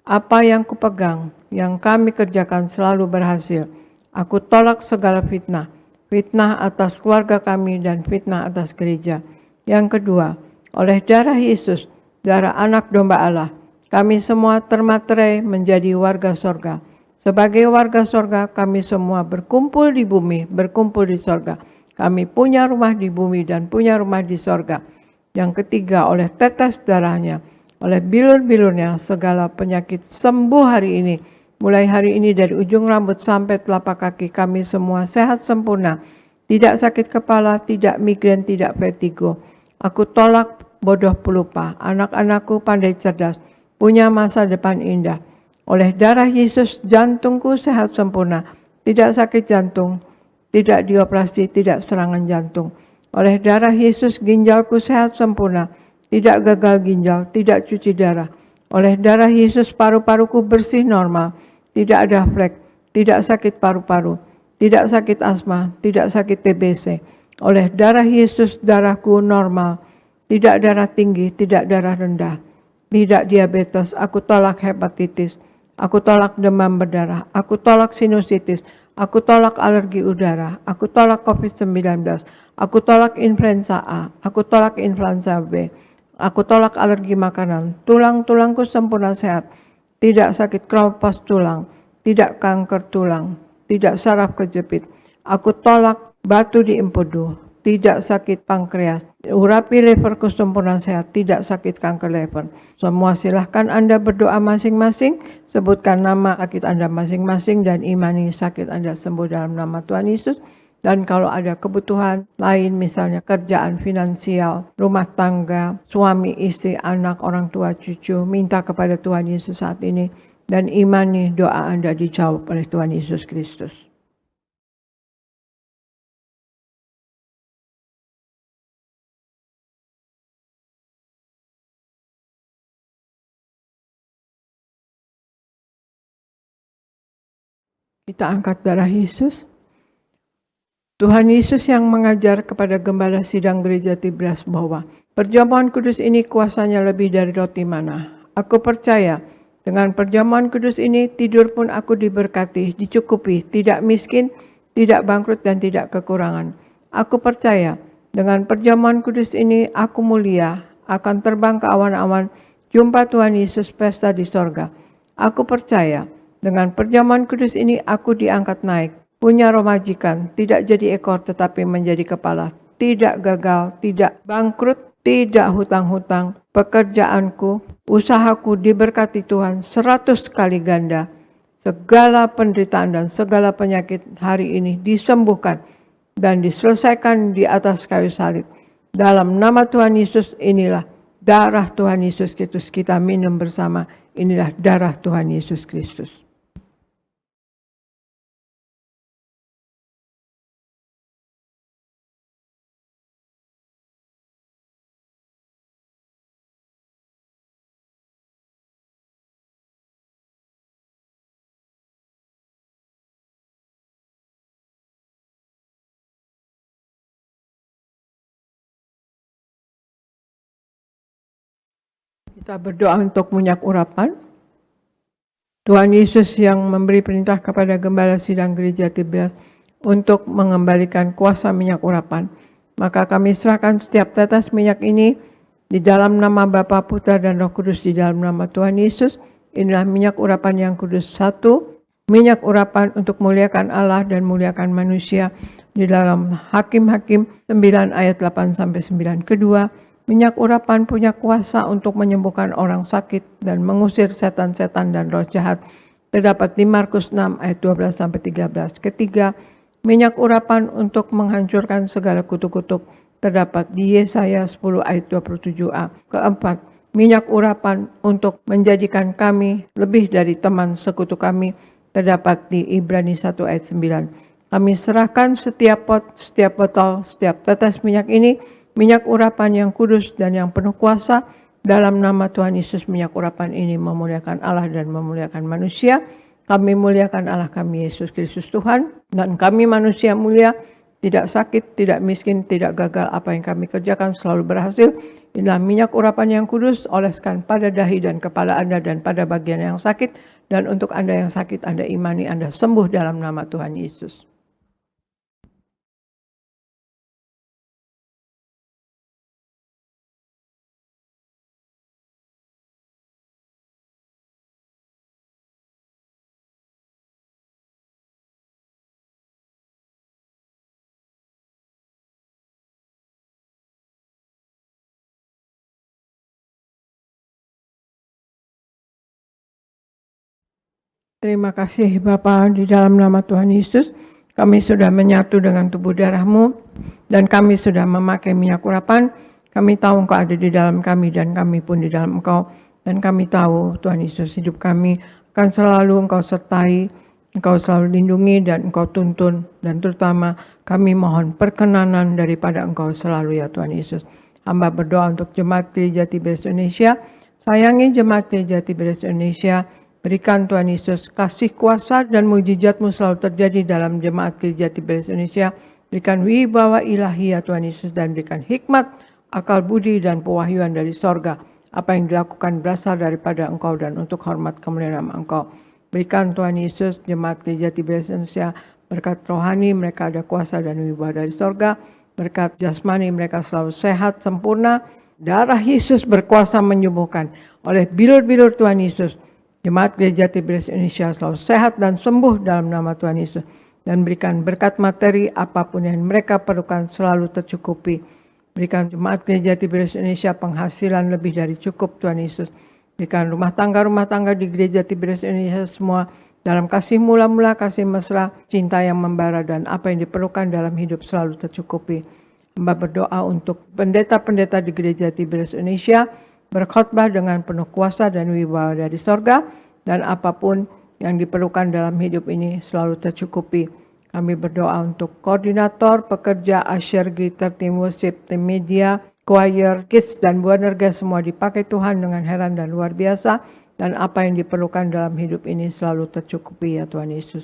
Speaker 4: Apa yang kupegang, yang kami kerjakan selalu berhasil. Aku tolak segala fitnah. Fitnah atas keluarga kami dan fitnah atas gereja. Yang kedua, oleh darah Yesus, darah anak domba Allah, kami semua termaterai menjadi warga sorga. Sebagai warga sorga, kami semua berkumpul di bumi, berkumpul di sorga. Kami punya rumah di bumi dan punya rumah di sorga. Yang ketiga, oleh tetes darahnya, oleh bilur-bilurnya, segala penyakit sembuh hari ini. Mulai hari ini dari ujung rambut sampai telapak kaki kami semua sehat sempurna. Tidak sakit kepala, tidak migrain, tidak vertigo. Aku tolak bodoh pelupa. Anak-anakku pandai cerdas, punya masa depan indah. Oleh darah Yesus jantungku sehat sempurna. Tidak sakit jantung, tidak dioperasi, tidak serangan jantung. Oleh darah Yesus ginjalku sehat sempurna. Tidak gagal ginjal, tidak cuci darah. Oleh darah Yesus paru-paruku bersih normal. Tidak ada flek, tidak sakit paru-paru, tidak sakit asma, tidak sakit TBC. Oleh darah Yesus darahku normal, tidak darah tinggi, tidak darah rendah, tidak diabetes, aku tolak hepatitis, aku tolak demam berdarah, aku tolak sinusitis, aku tolak alergi udara, aku tolak COVID-19, aku tolak influenza A, aku tolak influenza B, Aku tolak alergi makanan. Tulang-tulangku sempurna sehat. Tidak sakit keropas tulang. Tidak kanker tulang. Tidak saraf kejepit. Aku tolak batu di empedu. Tidak sakit pankreas. Urapi leverku sempurna sehat. Tidak sakit kanker lever. Semua silahkan Anda berdoa masing-masing. Sebutkan nama sakit Anda masing-masing dan imani sakit Anda sembuh dalam nama Tuhan Yesus. Dan kalau ada kebutuhan lain, misalnya kerjaan, finansial, rumah tangga, suami, istri, anak, orang tua, cucu, minta kepada Tuhan Yesus saat ini. Dan imani doa Anda dijawab oleh Tuhan Yesus Kristus. Kita angkat darah Yesus. Tuhan Yesus yang mengajar kepada gembala sidang gereja Tiberias bahwa perjamuan kudus ini kuasanya lebih dari roti mana. Aku percaya dengan perjamuan kudus ini tidur pun aku diberkati, dicukupi, tidak miskin, tidak bangkrut dan tidak kekurangan. Aku percaya dengan perjamuan kudus ini aku mulia, akan terbang ke awan-awan, jumpa Tuhan Yesus pesta di sorga. Aku percaya dengan perjamuan kudus ini aku diangkat naik, punya roh majikan, tidak jadi ekor tetapi menjadi kepala, tidak gagal, tidak bangkrut, tidak hutang-hutang. Pekerjaanku, usahaku diberkati Tuhan 100 kali ganda. Segala penderitaan dan segala penyakit hari ini disembuhkan dan diselesaikan di atas kayu salib. Dalam nama Tuhan Yesus inilah darah Tuhan Yesus Kristus, kita minum bersama. Inilah darah Tuhan Yesus Kristus. Kita berdoa untuk minyak urapan. Tuhan Yesus yang memberi perintah kepada gembala sidang gereja Tiberias untuk mengembalikan kuasa minyak urapan. Maka kami serahkan setiap tetes minyak ini di dalam nama Bapa, Putra dan Roh Kudus, di dalam nama Tuhan Yesus. Inilah minyak urapan yang kudus. 1. Minyak urapan untuk muliakan Allah dan muliakan manusia di dalam Hakim-Hakim 9 ayat 8-9. Kedua, minyak urapan punya kuasa untuk menyembuhkan orang sakit dan mengusir setan-setan dan roh jahat. Terdapat di Markus 6 ayat 12-13. Ketiga, minyak urapan untuk menghancurkan segala kutuk-kutuk. Terdapat di Yesaya 10 ayat 27a. Keempat, minyak urapan untuk menjadikan kami lebih dari teman sekutu kami. Terdapat di Ibrani 1 ayat 9. Kami serahkan setiap pot, setiap botol, setiap tetes minyak ini, minyak urapan yang kudus dan yang penuh kuasa, dalam nama Tuhan Yesus. Minyak urapan ini memuliakan Allah dan memuliakan manusia. Kami muliakan Allah kami Yesus Kristus Tuhan, dan kami manusia mulia, tidak sakit, tidak miskin, tidak gagal. Apa yang kami kerjakan selalu berhasil. Inilah minyak urapan yang kudus, oleskan pada dahi dan kepala Anda dan pada bagian yang sakit. Dan untuk Anda yang sakit, Anda imani, Anda sembuh dalam nama Tuhan Yesus. Terima kasih Bapa, di dalam nama Tuhan Yesus, kami sudah menyatu dengan tubuh darah-Mu, dan kami sudah memakai minyak urapan. Kami tahu Engkau ada di dalam kami, dan kami pun di dalam Engkau. Dan kami tahu Tuhan Yesus, hidup kami akan selalu Engkau sertai, Engkau selalu lindungi, dan Engkau tuntun. Dan terutama kami mohon perkenanan daripada Engkau selalu ya Tuhan Yesus. Hamba berdoa untuk Jemaat Gereja Tiberias Indonesia. Sayangi Jemaat Gereja Tiberias Indonesia. Berikan Tuhan Yesus kasih kuasa dan mujizat-Mu selalu terjadi dalam Jemaat Gereja Tiberias Indonesia. Berikan wibawa ilahi ya Tuhan Yesus, dan berikan hikmat, akal budi dan pewahyuan dari sorga. Apa yang dilakukan berasal daripada Engkau dan untuk hormat kemuliaan nama Engkau. Berikan Tuhan Yesus Jemaat Gereja Tiberias Indonesia berkat rohani, mereka ada kuasa dan wibawa dari sorga. Berkat jasmani mereka selalu sehat, sempurna. Darah Yesus berkuasa menyembuhkan. Oleh bilur-bilur Tuhan Yesus, Jemaat Gereja Tiberias Indonesia selalu sehat dan sembuh dalam nama Tuhan Yesus. Dan berikan berkat materi apapun yang mereka perlukan selalu tercukupi. Berikan Jemaat Gereja Tiberias Indonesia penghasilan lebih dari cukup Tuhan Yesus. Berikan rumah tangga di Gereja Tiberias Indonesia semua dalam kasih mula-mula, kasih mesra, cinta yang membara, dan apa yang diperlukan dalam hidup selalu tercukupi. Hamba berdoa untuk pendeta-pendeta di Gereja Tiberias Indonesia, berkhotbah dengan penuh kuasa dan wibawa dari sorga, dan apapun yang diperlukan dalam hidup ini selalu tercukupi. Kami berdoa untuk koordinator, pekerja, usher, greeter, tim worship, tim media, choir, kids, dan Buanerga semua dipakai Tuhan dengan heran dan luar biasa, dan apa yang diperlukan dalam hidup ini selalu tercukupi ya Tuhan Yesus.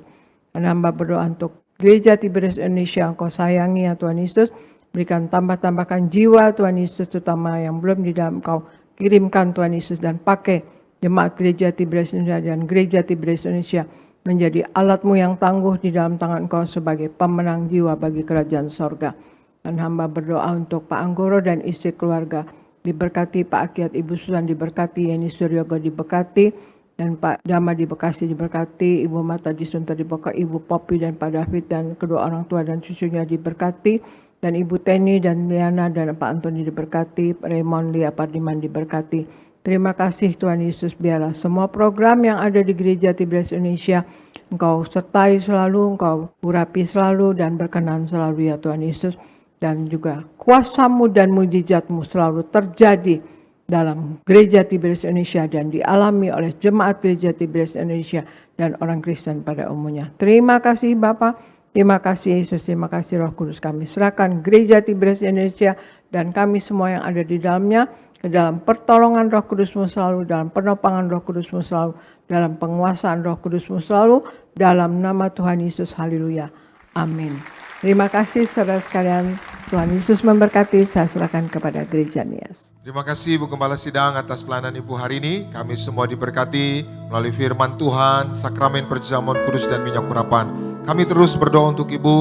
Speaker 4: Dan hamba berdoa untuk Gereja Tiberias Indonesia, Engkau sayangi ya Tuhan Yesus, berikan tambahkan jiwa Tuhan Yesus, terutama yang belum di dalam Engkau kirimkan Tuhan Yesus, dan pakai Jemaat Gereja Tiberias Indonesia dan Gereja Tiberias Indonesia menjadi alat-Mu yang tangguh di dalam tangan Engkau sebagai pemenang jiwa bagi kerajaan sorga. Dan hamba berdoa untuk Pak Anggoro dan istri keluarga, diberkati Pak Akiat, Ibu Susan diberkati, Yeni Suryogo diberkati, dan Pak Dama di Bekasi diberkati, Ibu Mata di Sunter diberkati, Ibu Popi dan Pak David dan kedua orang tua dan cucunya diberkati, dan Ibu Teni dan Liana dan Pak Antoni diberkati, Raymond Lia Pardiman diberkati. Terima kasih Tuhan Yesus, biarlah semua program yang ada di Gereja Tiberias Indonesia Engkau sertai selalu, Engkau urapi selalu dan berkenan selalu ya Tuhan Yesus. Dan juga kuasa-Mu dan mujizat-Mu selalu terjadi dalam Gereja Tiberias Indonesia dan dialami oleh Jemaat Gereja Tiberias Indonesia dan orang Kristen pada umumnya. Terima kasih Bapa, terima kasih Yesus, terima kasih Roh Kudus. Kami serahkan Gereja Tiberias Indonesia dan kami semua yang ada di dalamnya ke dalam pertolongan Roh Kudus-Mu selalu, dalam penopangan Roh Kudus-Mu selalu, dalam penguasaan Roh Kudus-Mu selalu, dalam nama Tuhan Yesus. Haleluya. Amin. Terima kasih saudara sekalian. Tuhan Yesus memberkati. Saya serahkan kepada Gereja Nias.
Speaker 5: Terima kasih Ibu Gembala Sidang atas pelayanan Ibu hari ini. Kami semua diberkati melalui firman Tuhan, sakramen perjamuan kudus dan minyak urapan. Kami terus berdoa untuk Ibu.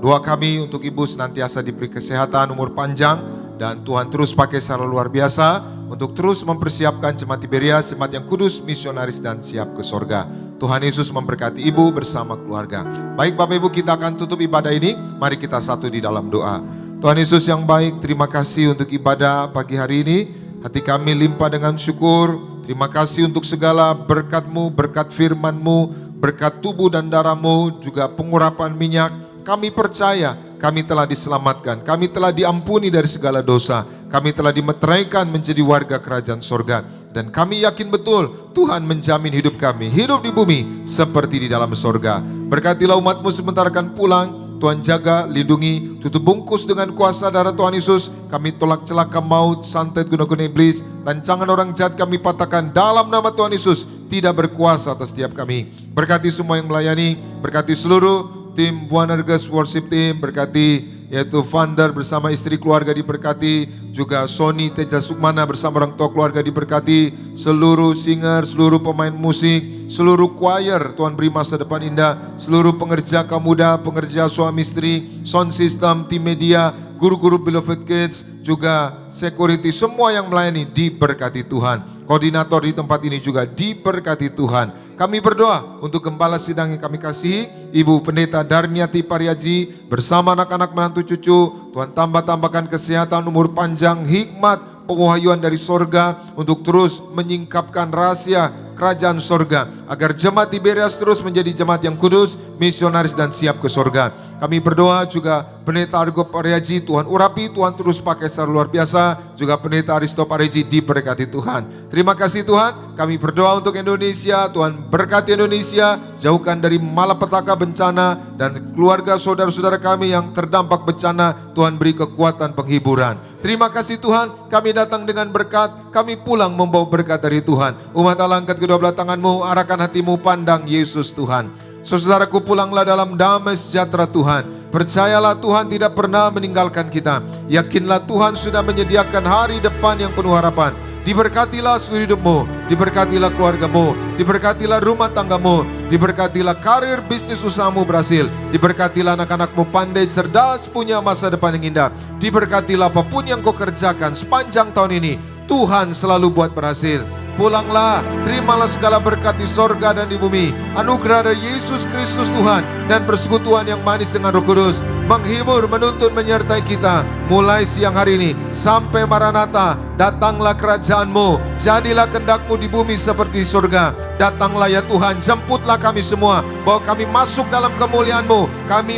Speaker 5: Doa kami untuk Ibu senantiasa diberi kesehatan, umur panjang, dan Tuhan terus pakai secara luar biasa untuk terus mempersiapkan Jemaat Tiberias, jemaat yang kudus, misionaris, dan siap ke sorga. Tuhan Yesus memberkati Ibu bersama keluarga. Baik Bapak Ibu, kita akan tutup ibadah ini. Mari kita satu di dalam doa. Tuhan Yesus yang baik, terima kasih untuk ibadah pagi hari ini. Hati kami limpah dengan syukur. Terima kasih untuk segala berkat-Mu, berkat firman-Mu, berkat tubuh dan darah-Mu, juga pengurapan minyak. Kami percaya kami telah diselamatkan, kami telah diampuni dari segala dosa, kami telah dimeteraikan menjadi warga kerajaan sorga. Dan kami yakin betul Tuhan menjamin hidup kami, hidup di bumi seperti di dalam sorga. Berkatilah umat-Mu sebentar akan pulang. Tuhan jaga, lindungi, tutup bungkus dengan kuasa darah Tuhan Yesus. Kami tolak celaka maut, santet guna-guna iblis, rancangan orang jahat kami patahkan dalam nama Tuhan Yesus. Tidak berkuasa atas setiap kami. Berkati semua yang melayani, berkati seluruh tim Buanerges Worship Team, berkati yaitu founder bersama istri keluarga diberkati, juga Sony Teja Sukmana bersama orang tua keluarga diberkati, seluruh singer, seluruh pemain musik, seluruh choir, Tuhan beri masa depan indah, seluruh pengerja kaum muda, pengerja suami istri, sound system, tim media, guru-guru Beloved Kids, juga security, semua yang melayani diberkati Tuhan. Koordinator di tempat ini juga diberkati Tuhan. Kami berdoa untuk gembala sidang yang kami kasihi, Ibu Pendeta Darniati Pariaji bersama anak-anak menantu cucu. Tuhan tambahkan kesehatan, umur panjang, hikmat, penguhayuan dari sorga untuk terus menyingkapkan rahasia kerajaan sorga, agar jemaat Tiberias terus menjadi jemaat yang kudus, misionaris, dan siap ke sorga. Kami berdoa juga Pendeta Argo Pariaji, Tuhan urapi, Tuhan terus pakai secara luar biasa. Juga Pendeta Aristo Pariaji diberkati Tuhan. Terima kasih Tuhan. Kami berdoa untuk Indonesia, Tuhan berkati Indonesia, jauhkan dari malapetaka bencana, dan keluarga saudara-saudara kami yang terdampak bencana, Tuhan beri kekuatan penghiburan. Terima kasih Tuhan, kami datang dengan berkat, kami pulang membawa berkat dari Tuhan. Umat Allah, angkat kedua belah tanganmu, arahkan hatimu, pandang Yesus Tuhan. Saudaraku, pulanglah dalam damai sejahtera Tuhan. Percayalah Tuhan tidak pernah meninggalkan kita. Yakinlah Tuhan sudah menyediakan hari depan yang penuh harapan. Diberkatilah seluruh hidupmu, diberkatilah keluargamu, diberkatilah rumah tanggamu, diberkatilah karir bisnis usahamu berhasil, diberkatilah anak-anakmu pandai, cerdas, punya masa depan yang indah. Diberkatilah apapun yang kau kerjakan sepanjang tahun ini, Tuhan selalu buat berhasil. Pulanglah, terimalah segala berkat di sorga dan di bumi. Anugerah dari Yesus Kristus Tuhan dan persekutuan yang manis dengan Roh Kudus menghibur, menuntun, menyertai kita mulai siang hari ini sampai Maranatha. Datanglah kerajaan-Mu, jadilah kehendak-Mu di bumi seperti di surga. Datanglah ya Tuhan, jemputlah kami semua, bahwa kami masuk dalam kemuliaan-Mu. Kami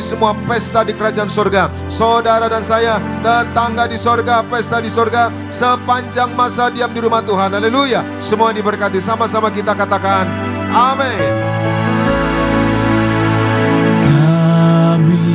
Speaker 5: semua pesta di kerajaan surga. Saudara dan saya, tetangga di surga, pesta di surga sepanjang masa diam di rumah Tuhan. Haleluya. Semua diberkati, sama-sama kita katakan amin.
Speaker 2: Kami